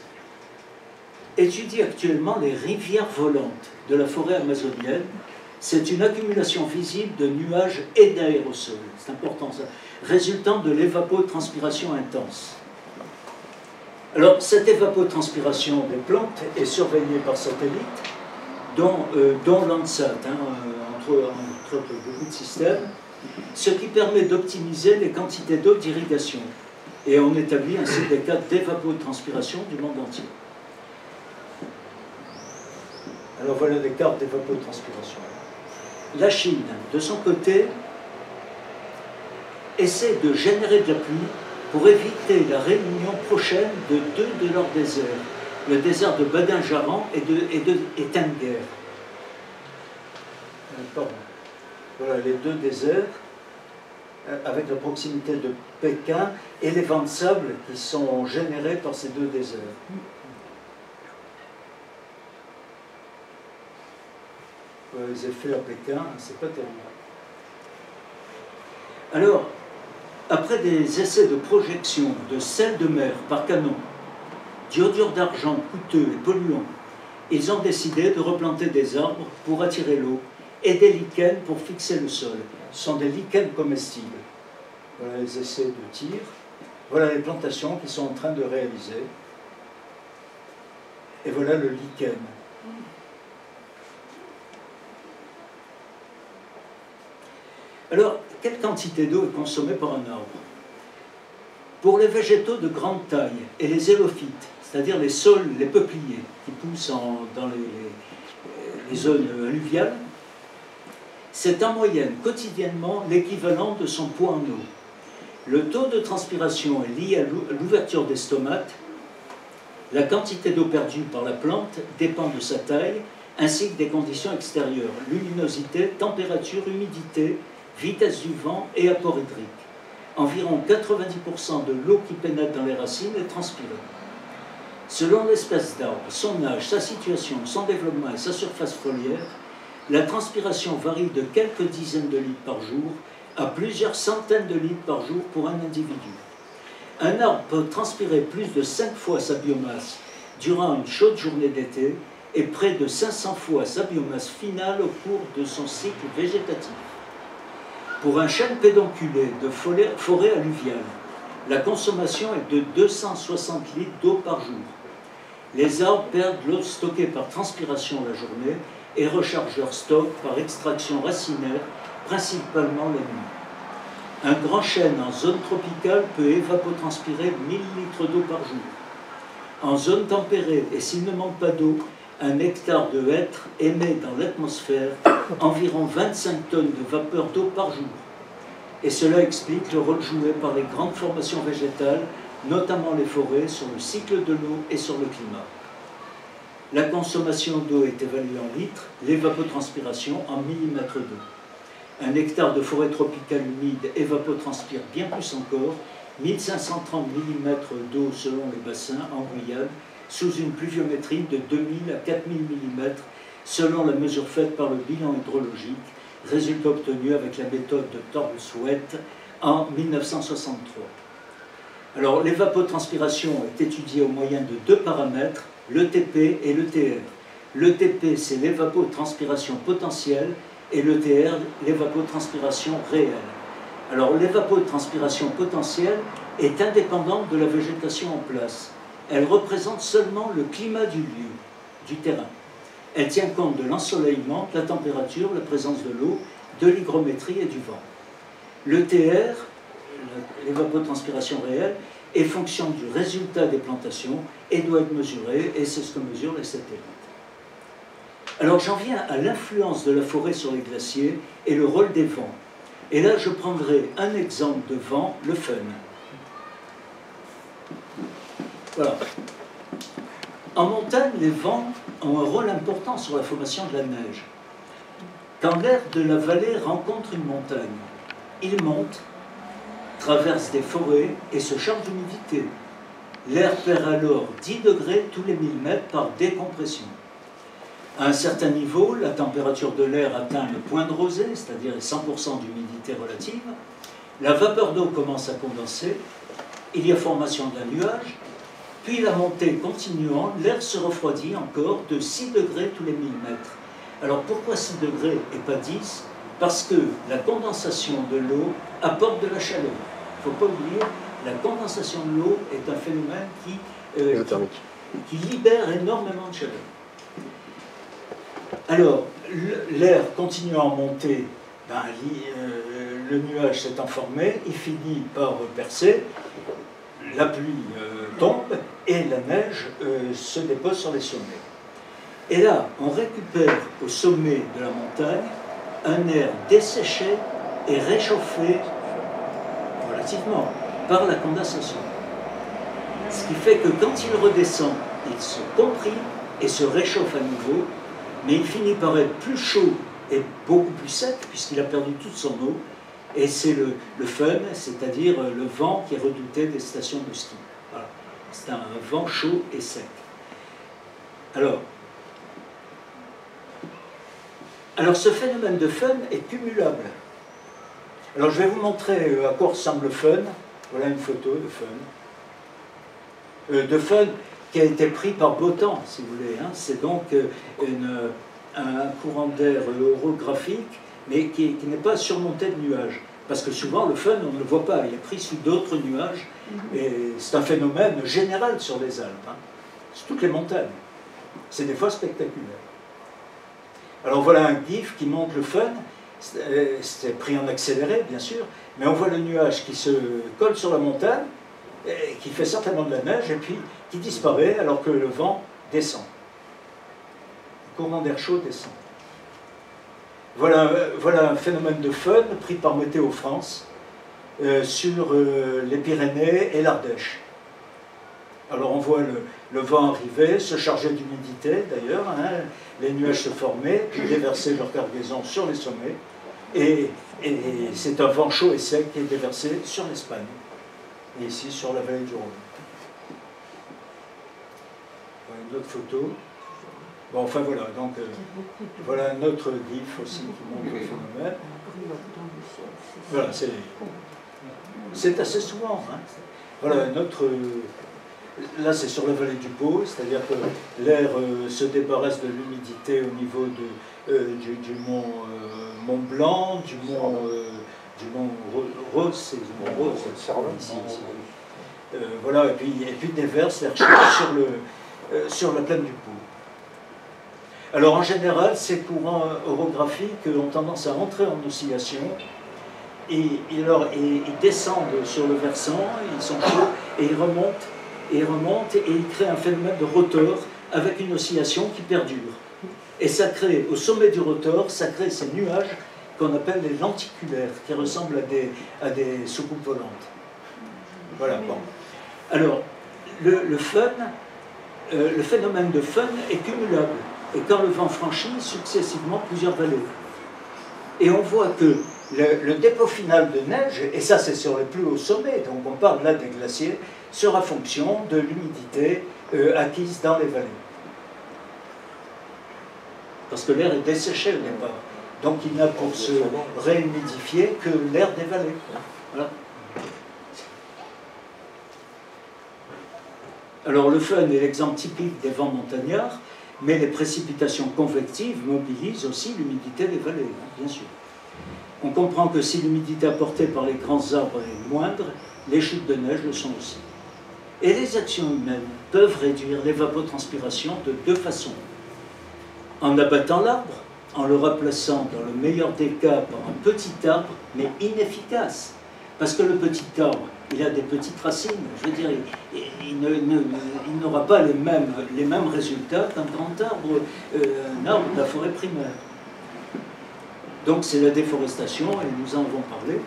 étudient actuellement les rivières volantes de la forêt amazonienne. C'est une accumulation visible de nuages et d'aérosols, c'est important ça, résultant de l'évapotranspiration intense. Alors, cette évapotranspiration des plantes est surveillée par satellite, dont Landsat, entre beaucoup de systèmes, ce qui permet d'optimiser les quantités d'eau d'irrigation. Et on établit ainsi des cas d'évapotranspiration du monde entier. Alors voilà des cartes d'évapotranspiration. La Chine, de son côté, essaie de générer de la pluie pour éviter la réunion prochaine de deux de leurs déserts, le désert de Badin-Jaran et Tenguer. Voilà les deux déserts, avec la proximité de Pékin et les vents de sable qui sont générés par ces deux déserts. Voilà les effets à Pékin, c'est pas terrible. Alors, après des essais de projection de sel de mer par canon, d'iodure d'argent coûteux et polluant, ils ont décidé de replanter des arbres pour attirer l'eau et des lichens pour fixer le sol. Ce sont des lichens comestibles. Voilà les essais de tir. Voilà les plantations qu'ils sont en train de réaliser. Et voilà le lichen. Alors, quelle quantité d'eau est consommée par un arbre? Pour les végétaux de grande taille et les élophytes, c'est-à-dire les saules, les peupliers qui poussent dans les zones alluviales, c'est en moyenne quotidiennement l'équivalent de son poids en eau. Le taux de transpiration est lié à l'ouverture des stomates. La quantité d'eau perdue par la plante dépend de sa taille ainsi que des conditions extérieures, luminosité, température, humidité, vitesse du vent et apport hydrique. Environ 90% de l'eau qui pénètre dans les racines est transpirée. Selon l'espèce d'arbre, son âge, sa situation, son développement et sa surface foliaire, la transpiration varie de quelques dizaines de litres par jour à plusieurs centaines de litres par jour pour un individu. Un arbre peut transpirer plus de 5 fois sa biomasse durant une chaude journée d'été et près de 500 fois sa biomasse finale au cours de son cycle végétatif. Pour un chêne pédonculé de forêt alluviale, la consommation est de 260 litres d'eau par jour. Les arbres perdent l'eau stockée par transpiration la journée et rechargent leur stock par extraction racinaire, principalement la nuit. Un grand chêne en zone tropicale peut évapotranspirer 1000 litres d'eau par jour. En zone tempérée, et s'il ne manque pas d'eau, un hectare de hêtre émet dans l'atmosphère environ 25 tonnes de vapeur d'eau par jour. Et cela explique le rôle joué par les grandes formations végétales, notamment les forêts, sur le cycle de l'eau et sur le climat. La consommation d'eau est évaluée en litres, l'évapotranspiration en millimètres d'eau. Un hectare de forêt tropicale humide évapotranspire bien plus encore, 1530 mm d'eau selon les bassins en Guyane, sous une pluviométrie de 2000 à 4000 mm, selon la mesure faite par le bilan hydrologique, résultat obtenu avec la méthode de Torlswet en 1963. Alors, l'évapotranspiration est étudiée au moyen de deux paramètres, l'ETP et l'ETR. L'ETP, c'est l'évapotranspiration potentielle, et l'ETR, l'évapotranspiration réelle. Alors, l'évapotranspiration potentielle est indépendante de la végétation en place. Elle représente seulement le climat du lieu, du terrain. Elle tient compte de l'ensoleillement, de la température, la présence de l'eau, de l'hygrométrie et du vent. L'ETR, l'évapotranspiration réelle, est fonction du résultat des plantations et doit être mesurée, et c'est ce que mesurent les satellites. Alors j'en viens à l'influence de la forêt sur les glaciers et le rôle des vents. Et là, je prendrai un exemple de vent, le fun. Voilà. En montagne, les vents ont un rôle important sur la formation de la neige. Quand l'air de la vallée rencontre une montagne, il monte, traverse des forêts et se charge d'humidité. L'air perd alors 10 degrés tous les 1000 mètres par décompression. À un certain niveau, la température de l'air atteint le point de rosée, c'est-à-dire 100% d'humidité relative. La vapeur d'eau commence à condenser, il y a formation d'un nuage, puis la montée continuant, l'air se refroidit encore de 6 degrés tous les 1000 mètres. Alors pourquoi 6 degrés et pas 10? Parce que la condensation de l'eau apporte de la chaleur. Il ne faut pas oublier, la condensation de l'eau est un phénomène qui libère énormément de chaleur. Alors, l'air continuant à monter, le nuage s'étant formé, il finit par percer, la pluie tombe et la neige se dépose sur les sommets. Et là, on récupère au sommet de la montagne un air desséché et réchauffé relativement par la condensation. Ce qui fait que quand il redescend, il se comprime et se réchauffe à nouveau, mais il finit par être plus chaud et beaucoup plus sec, puisqu'il a perdu toute son eau, et c'est le fun, c'est-à-dire le vent qui est redouté des stations de ski. Voilà. C'est un vent chaud et sec. Alors ce phénomène de fun est cumulable. Alors je vais vous montrer à quoi ressemble le fun. Voilà une photo de fun. De fun qui a été pris par beau temps, si vous voulez. Hein. C'est donc un courant d'air orographique, mais qui n'est pas surmonté de nuages. Parce que souvent, le fun, on ne le voit pas. Il est pris sous d'autres nuages. Et c'est un phénomène général sur les Alpes. Hein. Sur toutes les montagnes. C'est des fois spectaculaire. Alors voilà un GIF qui montre le fun. C'est pris en accéléré, bien sûr. Mais on voit le nuage qui se colle sur la montagne, et qui fait certainement de la neige, et puis qui disparaît alors que le vent descend. Le courant d'air chaud descend. Voilà un phénomène de fun pris par Météo France sur les Pyrénées et l'Ardèche. Alors on voit le vent arriver, se charger d'humidité d'ailleurs, hein, les nuages se former, puis déverser leur cargaison sur les sommets, et c'est un vent chaud et sec qui est déversé sur l'Espagne, et ici sur la vallée du Rhône. Voilà une autre photo. Bon, enfin voilà, donc voilà un autre GIF aussi qui montre le phénomène. Voilà, c'est assez souvent. Hein. Voilà un autre. Là, c'est sur la vallée du Pô, c'est-à-dire que l'air se débarrasse de l'humidité au niveau du mont Blanc, du mont Rose, c'est du mont Rose, ici. Voilà, et puis déverse l'air chaud sur la plaine du Pô. Alors en général, ces courants orographiques ont tendance à entrer en oscillation et ils descendent sur le versant, ils sont chauds et ils remontent et ils créent un phénomène de rotor avec une oscillation qui perdure. Et ça crée, au sommet du rotor, ça crée ces nuages qu'on appelle les lenticulaires, qui ressemblent à des soucoupes volantes. Voilà, bon. Alors, le phénomène de fun est cumulable. Et quand le vent franchit successivement plusieurs vallées. Et on voit que le dépôt final de neige, et ça c'est sur les plus hauts sommets, donc on parle là des glaciers, sera fonction de l'humidité acquise dans les vallées. Parce que l'air est desséché au départ. Donc il n'a pour se réhumidifier que l'air des vallées. Voilà. Alors le fun est l'exemple typique des vents montagnards, mais les précipitations convectives mobilisent aussi l'humidité des vallées, bien sûr. On comprend que si l'humidité apportée par les grands arbres est moindre, les chutes de neige le sont aussi. Et les actions humaines peuvent réduire l'évapotranspiration de deux façons. En abattant l'arbre, en le remplaçant dans le meilleur des cas par un petit arbre, mais inefficace. Parce que le petit arbre, il a des petites racines, je veux dire, il n'aura pas les mêmes résultats qu'un grand arbre, un arbre de la forêt primaire. Donc c'est la déforestation, et nous en avons parlé,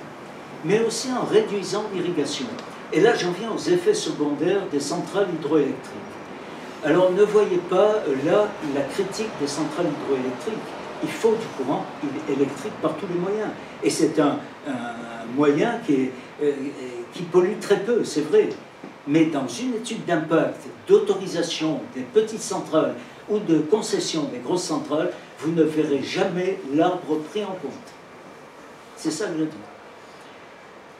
mais aussi en réduisant l'irrigation. Et là j'en viens aux effets secondaires des centrales hydroélectriques. Alors ne voyez pas là la critique des centrales hydroélectriques. Il faut du courant électrique par tous les moyens. Et c'est un moyen qui pollue très peu, c'est vrai. Mais dans une étude d'impact, d'autorisation des petites centrales ou de concession des grosses centrales, vous ne verrez jamais l'arbre pris en compte. C'est ça que je dis.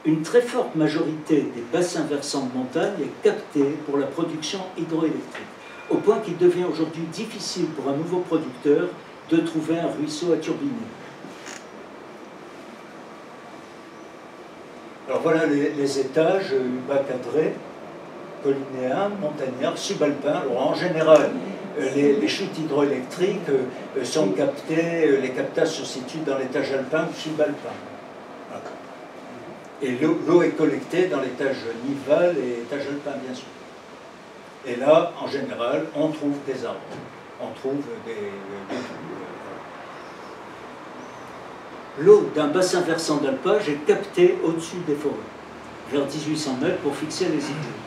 Une très forte majorité des bassins versants de montagne est captée pour la production hydroélectrique, au point qu'il devient aujourd'hui difficile pour un nouveau producteur de trouver un ruisseau à turbiner. Alors voilà les étages bas cadrés, collinéens, montagnards, subalpins. Alors en général, les chutes hydroélectriques sont captées, les captages se situent dans l'étage alpin ou subalpin. Voilà. Et l'eau est collectée dans l'étage nival et étage alpin, bien sûr. Et là, en général, on trouve des arbres, on trouve des l'eau d'un bassin versant d'alpage est captée au-dessus des forêts, vers 1800 mètres pour fixer les igloos.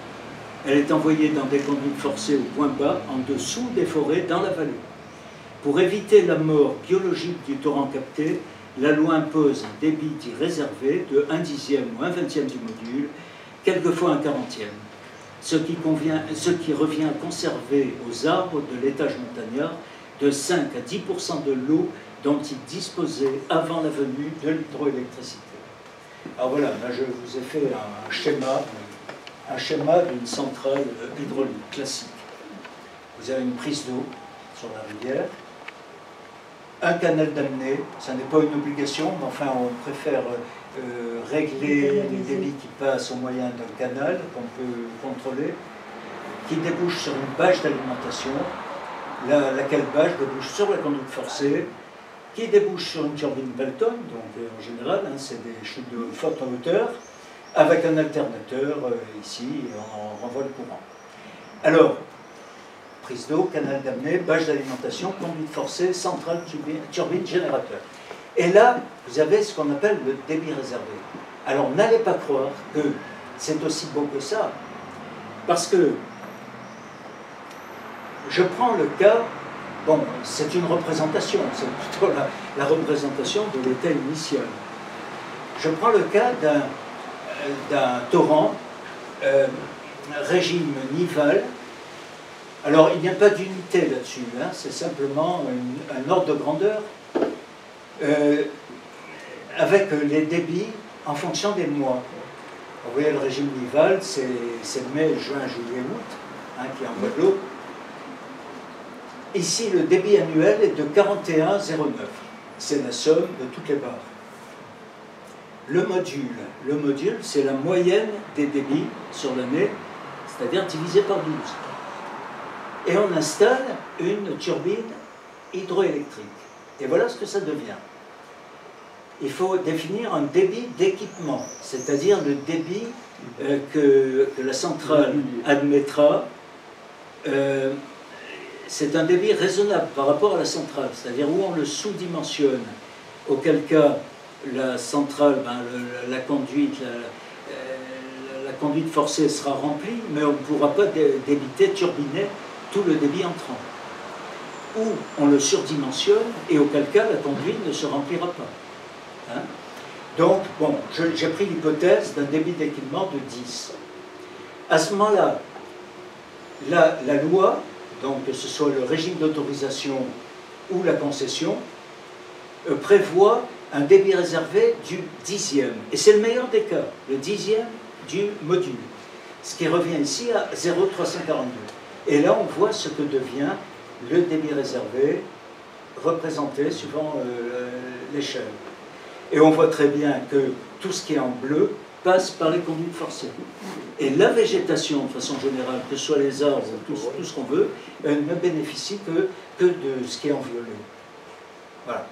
Elle est envoyée dans des conduites forcées au point bas, en dessous des forêts, dans la vallée. Pour éviter la mort biologique du torrent capté, la loi impose un débit dit réservé de 1/10 ou 1/20 du module, quelquefois 1/40, ce qui revient à conserver aux arbres de l'étage montagnard de 5 à 10% de l'eau dont ils disposaient avant la venue de l'hydroélectricité. Alors voilà, là je vous ai fait un schéma d'une centrale hydraulique classique. Vous avez une prise d'eau sur la rivière, un canal d'amener, ça n'est pas une obligation, mais enfin on préfère régler les débits qui passent au moyen d'un canal qu'on peut contrôler, qui débouche sur une bâche d'alimentation, laquelle bâche débouche sur la conduite forcée, qui débouche sur une turbine Belton, donc en général, c'est des chutes de forte hauteur, avec un alternateur ici, et on renvoie le courant. Alors, prise d'eau, canal d'amener, bâche d'alimentation, conduite forcée, centrale, turbine, générateur. Et là, vous avez ce qu'on appelle le débit réservé. Alors, n'allez pas croire que c'est aussi beau que ça, parce que je prends le cas. Bon, c'est une représentation, c'est plutôt la représentation de l'état initial. Je prends le cas d'un torrent, régime nival. Alors, il n'y a pas d'unité là-dessus, hein, c'est simplement un ordre de grandeur, avec les débits en fonction des mois. Vous voyez, le régime nival, c'est mai, juin, juillet, août, hein, qui envoie de l'eau. Ici, le débit annuel est de 41,09. C'est la somme de toutes les barres. Le module, c'est la moyenne des débits sur l'année, c'est-à-dire divisé par 12. Et on installe une turbine hydroélectrique. Et voilà ce que ça devient. Il faut définir un débit d'équipement, c'est-à-dire le débit que la centrale admettra. C'est un débit raisonnable par rapport à la centrale, c'est-à-dire où on le sous-dimensionne, auquel cas la centrale, la conduite forcée sera remplie, mais on ne pourra pas débiter, turbiner tout le débit entrant. Ou on le surdimensionne, et auquel cas la conduite ne se remplira pas. Hein? Donc, bon, j'ai pris l'hypothèse d'un débit d'équipement de 10. À ce moment-là, la loi, donc que ce soit le régime d'autorisation ou la concession, prévoit un débit réservé du 10e. Et c'est le meilleur des cas, le 10e du module. Ce qui revient ici à 0,342. Et là, on voit ce que devient le débit réservé représenté suivant l'échelle. Et on voit très bien que tout ce qui est en bleu passe par les conduites forcées. Et la végétation, de façon générale, que ce soit les arbres ou tout ce qu'on veut, ne bénéficie que de ce qui est en violet. Voilà.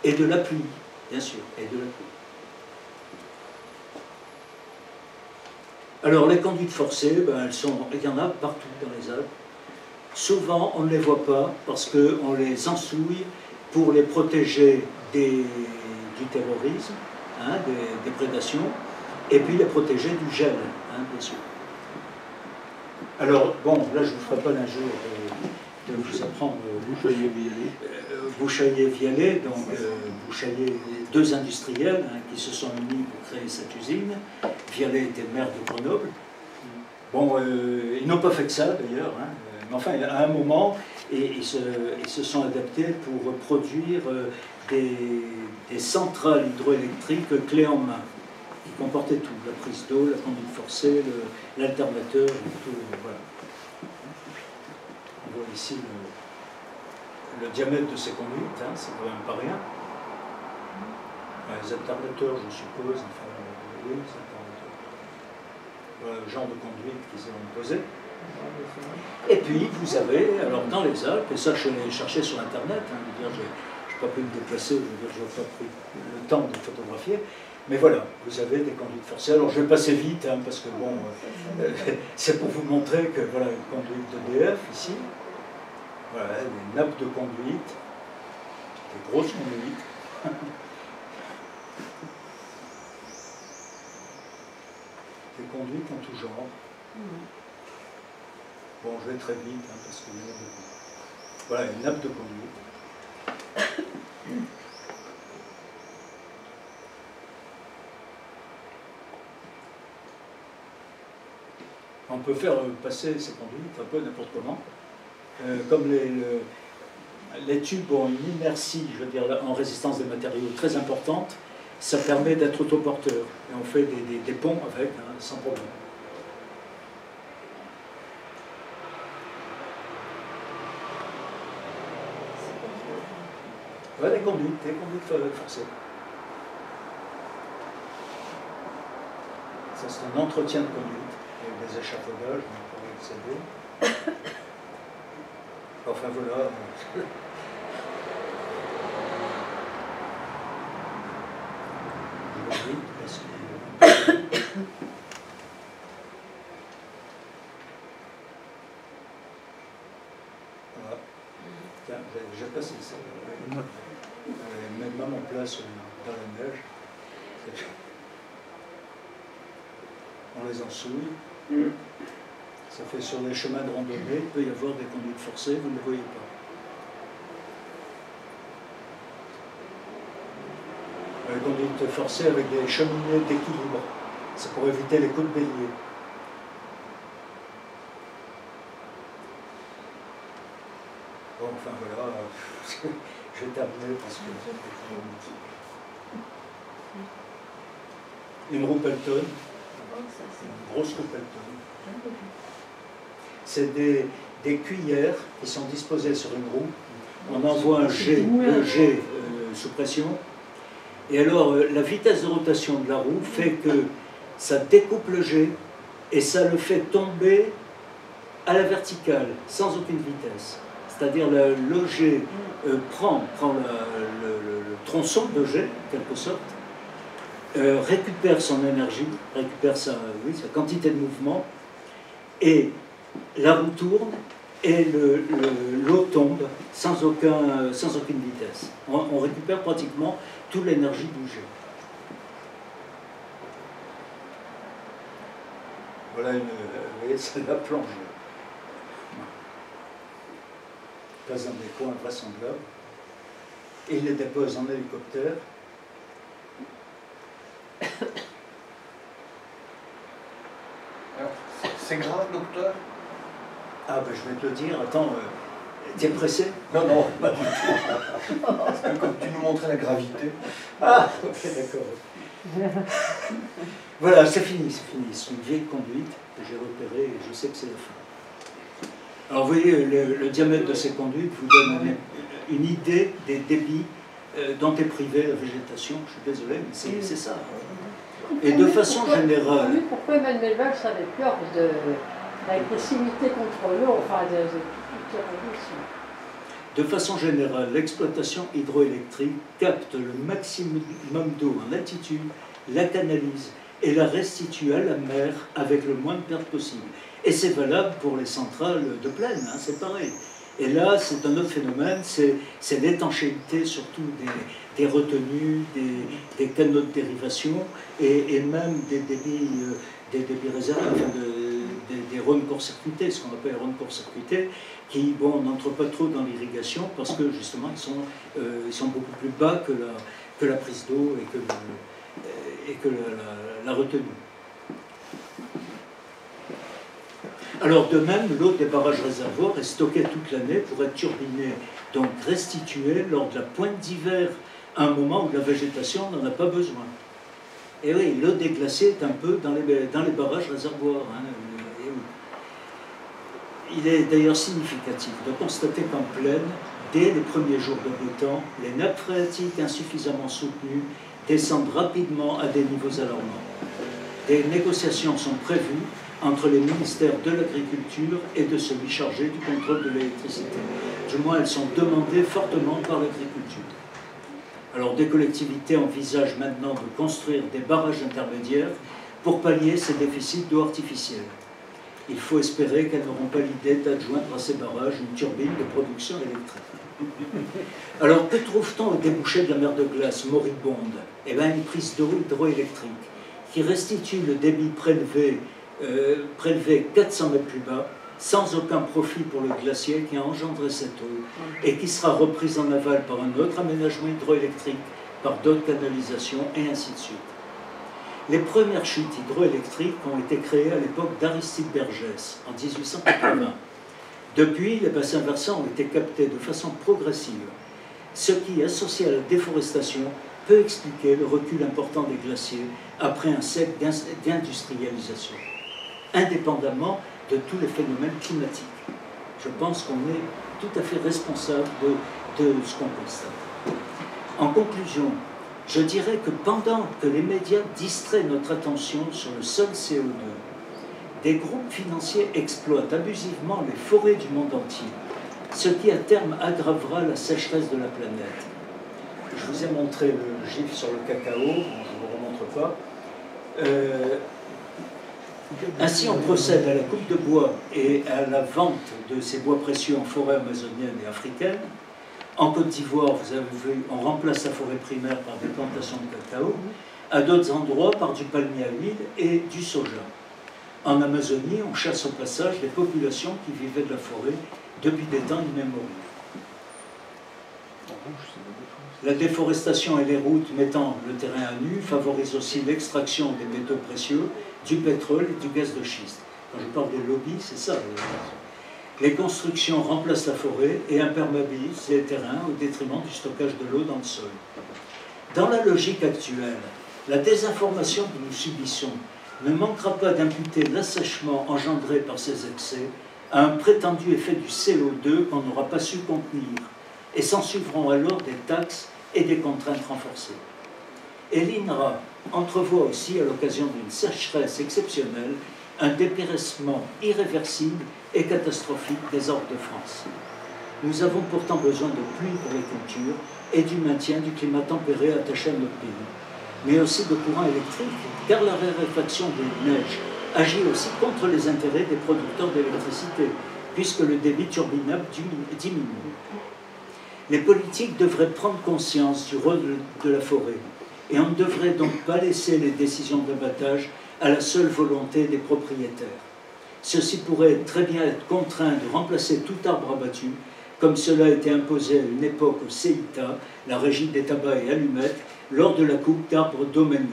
Et de la pluie, bien sûr, et de la pluie. Alors, les conduites forcées, ben, il y en a partout dans les Alpes. Souvent, on ne les voit pas parce qu'on les ensouille pour les protéger du terrorisme, hein, des prédations, et puis les protéger du gel, hein, bien sûr. Alors, bon, là, je ne vous ferai pas l'injure de vous apprendre Bouchaillet-Vialet, donc Bouchaillet, deux industriels hein, qui se sont unis pour créer cette usine. Vialet était maire de Grenoble. Bon, ils n'ont pas fait que ça, d'ailleurs, hein, mais enfin, à un moment, ils se sont adaptés pour produire des centrales hydroélectriques clés en main, qui comportaient tout, la prise d'eau, la conduite forcée, l'alternateur, tout, voilà. On voit ici le diamètre de ces conduites, hein, c'est quand même pas rien. Les alternateurs, je suppose, enfin, oui, les alternateurs. Voilà le genre de conduite qu'ils ont posé. Et puis, vous avez, alors dans les Alpes, et ça je l'ai cherché sur Internet, hein, je n'ai pas pu me déplacer, je n'ai pas pris le temps de photographier, mais voilà, vous avez des conduites forcées. Alors je vais passer vite, hein, parce que bon, c'est pour vous montrer que voilà, une conduite d'EDF ici, voilà, des nappes de conduite, des grosses conduites. Des conduites en tout genre. Bon, je vais très vite, hein, parce qu'il y en a beaucoup. Voilà, une nappe de conduite. On peut faire passer ces conduites un peu n'importe comment. Comme les tubes ont une inertie, je veux dire, en résistance des matériaux très importante, ça permet d'être autoporteur. Et on fait des ponts avec, hein, sans problème. Ouais, des conduites forcées. Ça, c'est un entretien de conduite. Il y a des échafaudages, on pourrait accéder. Enfin, voilà. Je vais vite parce que... Voilà. Tiens, j'ai déjà passé ça. Même en place dans la neige. On les ensouille. Ça fait sur les chemins de randonnée, il peut y avoir des conduites forcées, vous ne les voyez pas. Les conduites forcées avec des cheminées d'équilibre, c'est pour éviter les coups de bélier. Bon, enfin voilà, je vais terminer parce que... Une roue Pelton, une grosse roue Pelton. C'est des cuillères qui sont disposées sur une roue. On envoie un jet sous pression. Et alors, la vitesse de rotation de la roue fait que ça découpe le jet et ça le fait tomber à la verticale, sans aucune vitesse. C'est-à-dire le jet prend le tronçon de jet, en quelque sorte, récupère son énergie, récupère sa quantité de mouvement, et la roue tourne et l'eau tombe sans aucune vitesse. On récupère pratiquement toute l'énergie du jet. Voilà vous voyez, c'est la plongée. Passe dans des coins vraisemblables. Et il les dépose en hélicoptère. C'est grave, docteur? Ah ben je vais te le dire, attends, t'es pressé? Non, non, pas du tout. Parce que comme tu nous montrais la gravité. Ah, ok, d'accord. Voilà, c'est fini, c'est fini. C'est une vieille conduite que j'ai repérée et je sais que c'est la fin. Alors vous voyez, le diamètre de ces conduites vous donne une idée des débits dont est privée la végétation. Je suis désolé, mais c'est ça. Et de façon générale... Pourquoi Emmanuel Valls avait peur de l'agressivité contre l'eau, enfin de terrorisme? De façon générale, l'exploitation hydroélectrique capte le maximum d'eau en altitude, la canalise et la restitue à la mer avec le moins de pertes possible. Et c'est valable pour les centrales de plaine, hein, c'est pareil. Et là, c'est un autre phénomène, c'est l'étanchéité surtout des retenues, des canaux de dérivation et même des débits réservés, enfin des rhônes court-circuités, ce qu'on appelle les rhônes court-circuités, qui, bon, n'entrent pas trop dans l'irrigation parce que justement ils sont beaucoup plus bas que la prise d'eau et que la retenue. Alors de même, l'eau des barrages réservoirs est stockée toute l'année pour être turbinée, donc restituée lors de la pointe d'hiver, à un moment où la végétation n'en a pas besoin. Et oui, l'eau des glaciers est un peu dans les barrages réservoirs. Hein, et oui. Il est d'ailleurs significatif de constater qu'en plaine, dès les premiers jours de beau temps, les nappes phréatiques insuffisamment soutenues descendent rapidement à des niveaux alarmants. Des négociations sont prévues entre les ministères de l'agriculture et de celui chargé du contrôle de l'électricité. Du moins, elles sont demandées fortement par l'agriculture. Alors, des collectivités envisagent maintenant de construire des barrages intermédiaires pour pallier ces déficits d'eau artificielle. Il faut espérer qu'elles n'auront pas l'idée d'adjoindre à ces barrages une turbine de production électrique. Alors, que trouve-t-on au débouché de la mer de glace moribonde? Eh bien, une prise d'eau hydroélectrique qui restitue le débit prélevé 400 mètres plus bas, sans aucun profit pour le glacier qui a engendré cette eau, et qui sera reprise en aval par un autre aménagement hydroélectrique, par d'autres canalisations, et ainsi de suite. Les premières chutes hydroélectriques ont été créées à l'époque d'Aristide Bergès, en 1880. Depuis, les bassins versants ont été captés de façon progressive, ce qui, associé à la déforestation, peut expliquer le recul important des glaciers après un siècle d'industrialisation, indépendamment de tous les phénomènes climatiques. Je pense qu'on est tout à fait responsable de ce qu'on constate. En conclusion, je dirais que pendant que les médias distraient notre attention sur le seul CO2, des groupes financiers exploitent abusivement les forêts du monde entier, ce qui à terme aggravera la sécheresse de la planète. Je vous ai montré le gif sur le cacao, je ne vous remontre pas. Ainsi, on procède à la coupe de bois et à la vente de ces bois précieux en forêt amazonienne et africaine. En Côte d'Ivoire, vous avez vu, on remplace la forêt primaire par des plantations de cacao. À d'autres endroits, par du palmier à huile et du soja. En Amazonie, on chasse au passage les populations qui vivaient de la forêt depuis des temps immémoriaux. La déforestation et les routes mettant le terrain à nu favorisent aussi l'extraction des métaux précieux, du pétrole et du gaz de schiste. Quand je parle des lobbies, c'est ça. Les constructions remplacent la forêt et imperméabilisent les terrains au détriment du stockage de l'eau dans le sol. Dans la logique actuelle, la désinformation que nous subissons ne manquera pas d'imputer l'assèchement engendré par ces excès à un prétendu effet du CO2 qu'on n'aura pas su contenir, et s'en suivront alors des taxes et des contraintes renforcées. Et l'INRA entrevoit aussi, à l'occasion d'une sécheresse exceptionnelle, un dépérissement irréversible et catastrophique des orques de France. Nous avons pourtant besoin de pluie pour les cultures et du maintien du climat tempéré attaché à notre pays, mais aussi de courant électrique, car la raréfaction des neiges agit aussi contre les intérêts des producteurs d'électricité, puisque le débit turbinable diminue. Les politiques devraient prendre conscience du rôle de la forêt, et on ne devrait donc pas laisser les décisions d'abattage à la seule volonté des propriétaires. Ceux-ci pourraient très bien être contraints de remplacer tout arbre abattu, comme cela a été imposé à une époque au CETA, la Régie des tabacs et allumettes, lors de la coupe d'arbres domaniaux.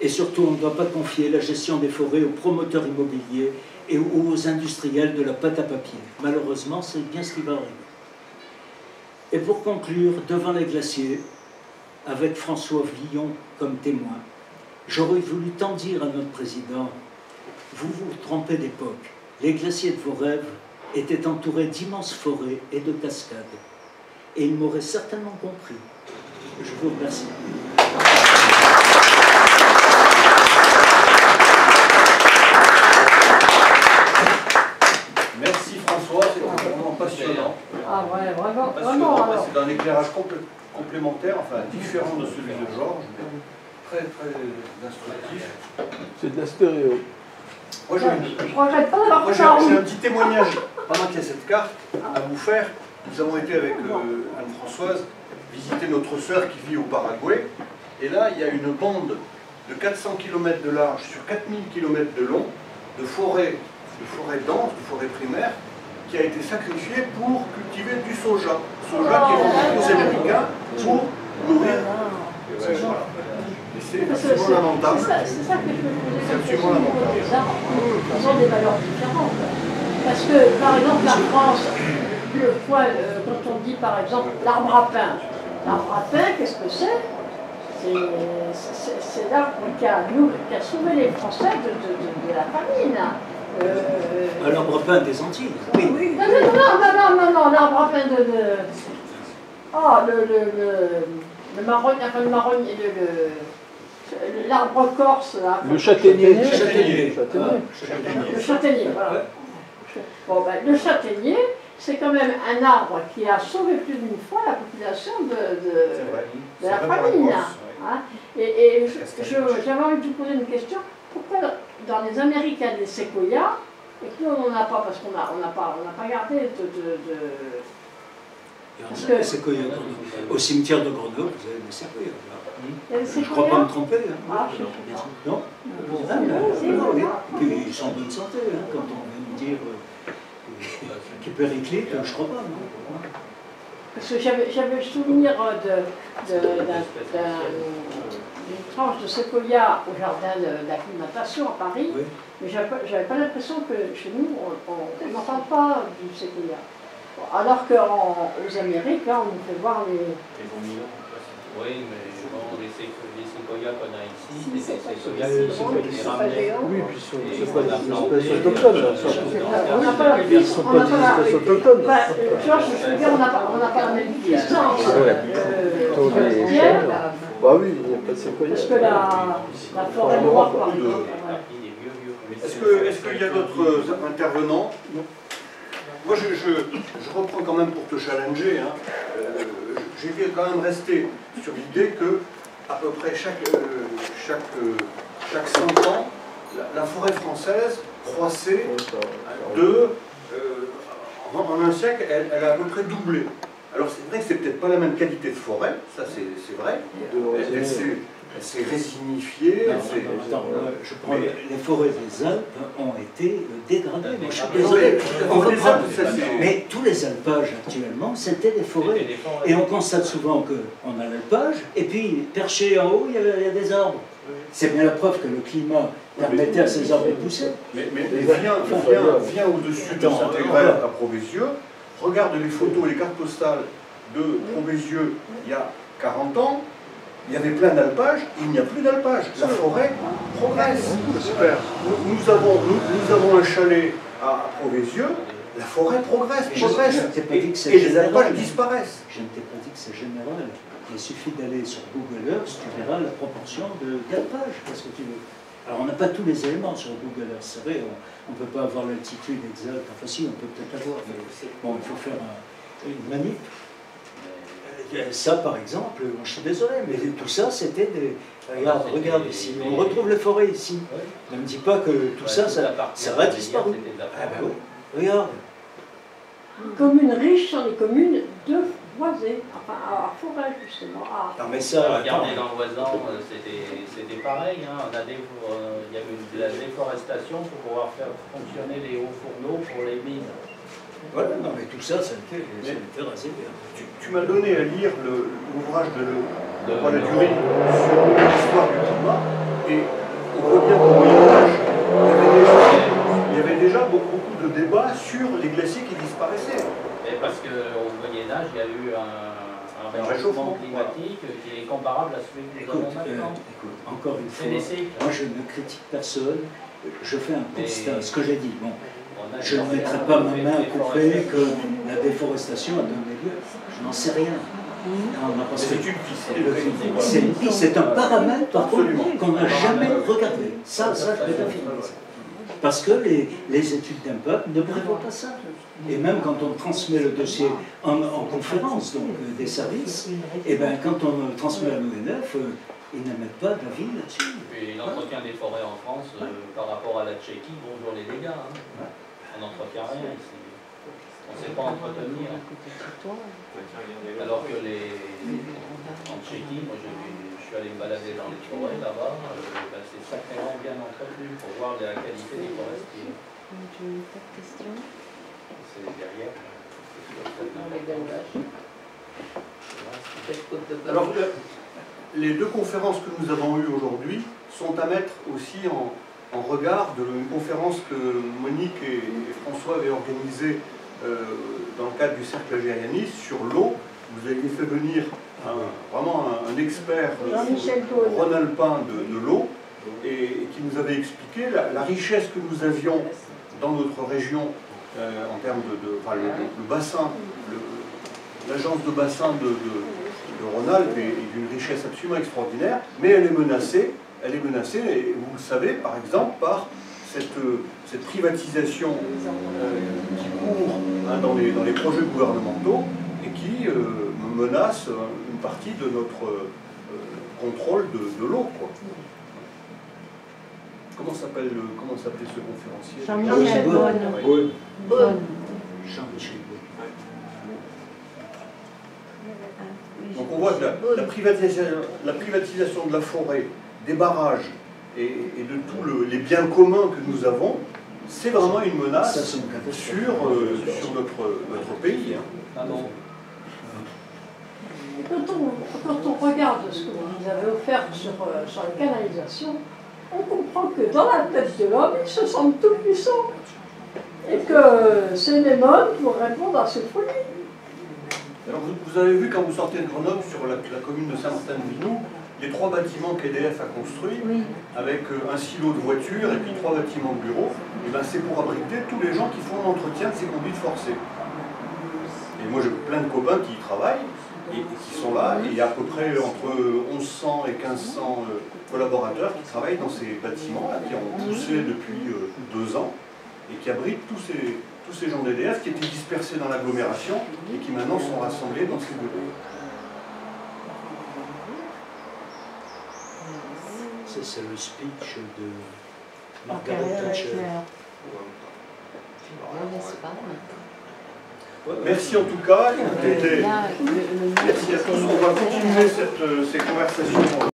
Et surtout, on ne doit pas confier la gestion des forêts aux promoteurs immobiliers et aux industriels de la pâte à papier. Malheureusement, c'est bien ce qui va arriver. Et pour conclure, devant les glaciers, avec François Villon comme témoin, j'aurais voulu tant dire à notre président, vous vous trompez d'époque. Les glaciers de vos rêves étaient entourés d'immenses forêts et de cascades. Et il m'aurait certainement compris. Je vous remercie. Merci François, c'est vraiment passionnant. Ah ouais, vraiment, Passionnant. vraiment. Alors. C'est un éclairage complémentaire, enfin différent de celui de Georges, mais très très instructif. C'est de la stéréo. Moi j'ai Je regrette pas d'avoir Moi, fait ça. j'ai un petit témoignage pendant qu'il y a cette carte à vous faire. Nous avons été avec Anne-Françoise visiter notre sœur qui vit au Paraguay. Et là, il y a une bande de 400 km de large sur 4000 km de long de forêts denses, de forêts primaires, qui a été sacrifiée pour cultiver du soja. Soja qui est vendu aux Américains pour nourrir. Voilà. Et c'est absolument lamentable. C'est ça que je me posais. C'est absolument lamentable. Les arbres, ils ont des valeurs différentes. Parce que, par exemple, la France, quand on dit, par exemple, l'arbre à pain. L'arbre à pain, qu'est-ce que c'est? C'est l'arbre qui a sauvé les Français de la famine. L'arbre à pain des Antilles, oui. Non, l'arbre à pain le marronnier, enfin le marronnier, l'arbre corse. Là, Le châtaignier. Le châtaignier. Le châtaignier, voilà. Bon, ben, le châtaignier, c'est quand même un arbre qui a sauvé plus d'une fois la population de la famine. Hein. Et j'avais envie de vous poser une question. Pourquoi dans les Américains, les séquoias, et que nous on n'en a pas, parce qu'on n'a pas gardé Parce que... séquoias, au cimetière de Grenoble, vous avez des séquoias. Je ne crois pas me tromper. Hein. Ah, non. Puis ils sont en bonne santé, hein, quand on vient me dire qu'ils périclitent, je ne crois pas. Non. Parce que j'avais le souvenir d'une tranche de séquoia au jardin d'acclimatation à Paris, oui. Mais j'avais pas l'impression que chez nous, on n'en parle pas du séquoia. Alors qu'aux Amériques, là, on nous fait voir les... Oui, mais bon, les séquoias qu'on a ici, c'est des séquoias qui sont ramenés. Oui, puis c'est pas des espèces autochtones. On n'a pas la puissance. Ce ne sont pas des espèces autochtones. Georges, je veux dire, on n'a pas la même puissance. Bah oui, il n'y a pas de séquoia. Parce que la forêt noire, par exemple. Est-ce qu'il y a d'autres intervenants? Moi, je reprends quand même pour te challenger. Hein. J'ai quand même resté sur l'idée que, à peu près chaque 100 ans, la forêt française croissait en un siècle, elle a à peu près doublé. Alors c'est vrai que c'est peut-être pas la même qualité de forêt, ça c'est vrai. Elle s'est résinifiée. Je prends les forêts des Alpes ont été dégradées. Moi, je suis désolé. Mais tous les alpages actuellement, c'était des forêts. Et on constate souvent qu'on a l'alpage, et puis perché en haut, il y a des arbres. C'est bien la preuve que le climat permettait à ces arbres de pousser. Mais viens au-dessus de Saint-Égrève à Proveysieux, regarde les photos, les cartes postales de Proveysieux il y a 40 ans. Il y avait plein d'alpages, il n'y a plus d'alpage. La forêt progresse. Super. Nous avons un chalet à Proveysieux, la forêt progresse. Et les alpages disparaissent. Je ne t'ai pas dit que c'est général. Il suffit d'aller sur Google Earth, tu verras la proportion d'alpages. Alors on n'a pas tous les éléments sur Google Earth, c'est vrai, on ne peut pas avoir l'altitude exacte. Enfin si, on peut peut-être avoir, mais bon, il faut faire une manip. Ça, par exemple, je suis désolé, mais tout ça, c'était des... Regarde ici, on retrouve les forêts ici. Ne me dis pas que tout ça va disparaître. Ah ben oui, regarde. Les communes riches sont les communes de boisées, enfin à forêt justement. Non mais ça... Regardez dans l'Oisan, c'était pareil, hein. Il y avait de la déforestation pour pouvoir faire fonctionner les hauts fourneaux pour les mines. Voilà, non mais tout ça, ça a été rasé bien. Tu m'as donné à lire l'ouvrage de Paul Dury sur l'histoire du climat. Et on voit bien qu'au Moyen-Âge, il y avait déjà beaucoup de débats sur les glaciers qui disparaissaient. Et parce qu'au Moyen-Âge, il y a eu un réchauffement climatique qui est comparable à celui que nous avons maintenant. Écoute, encore une fois, C'est des cycles. moi je ne critique personne, je fais un constat, ce que j'ai dit. Bon, On a je ne mettrai pas ma main à couper que la déforestation a donné lieu. Je n'en sais rien. Non, parce que c'est un paramètre par contre qu'on n'a jamais regardé. Ça je peux l'affirmer. Parce que les études d'impact ne prévoient pas ça. Et même quand on transmet le dossier en conférence donc, des services, et ben, quand on transmet à l'ONF, ils n'émettent pas d'avis là-dessus. Et l'entretien des forêts en France, par rapport à la Tchéquie, bonjour les dégâts. Hein. On n'entretient rien ici. On ne sait pas entretenir. Alors que en Tchéquie, moi je suis allé me balader dans les forêts là-bas, ben, c'est sacrément bien entretenu pour voir la qualité des forestiers. C'est derrière. Alors, les deux conférences que nous avons eues aujourd'hui sont à mettre aussi en regard d'une conférence que Monique et François avaient organisée dans le cadre du cercle Agérianis sur l'eau. Vous aviez fait venir vraiment un expert rhône-alpin de l'eau et qui nous avait expliqué la richesse que nous avions dans notre région en termes enfin, le bassin, l'agence de bassin de Rhône-Alpes est d'une richesse absolument extraordinaire, mais elle est menacée, et vous le savez, par exemple, par cette privatisation qui court dans les projets gouvernementaux et qui menace une partie de notre contrôle de l'eau. Comment s'appelait ce conférencier? Jean-Michel Beaune. Jean-Michel Beaune. Donc on voit que la privatisation de la forêt, des barrages et de tous les biens communs que nous avons, c'est vraiment une menace sur notre pays. Ah non. Quand on regarde ce que vous nous avez offert sur les canalisations, on comprend que dans la tête de l'homme, ils se sentent tout puissants. Et que c'est les modes pour répondre à ces folies. Alors vous avez vu quand vous sortez de Grenoble sur la commune de Saint-Martin-de-Vinou, les 3 bâtiments qu'EDF a construits, avec un silo de voitures et puis 3 bâtiments de bureaux, et ben c'est pour abriter tous les gens qui font l'entretien de ces conduites forcées. Et moi j'ai plein de copains qui y travaillent et qui sont là, et il y a à peu près entre 1100 et 1500 collaborateurs qui travaillent dans ces bâtiments-là, qui ont poussé depuis 2 ans, et qui abritent tous ces gens d'EDF qui étaient dispersés dans l'agglomération et qui maintenant sont rassemblés dans ces bureaux. C'est le speech de Margaret Thatcher. Merci en tout cas. Merci à tous. On va continuer ces conversations.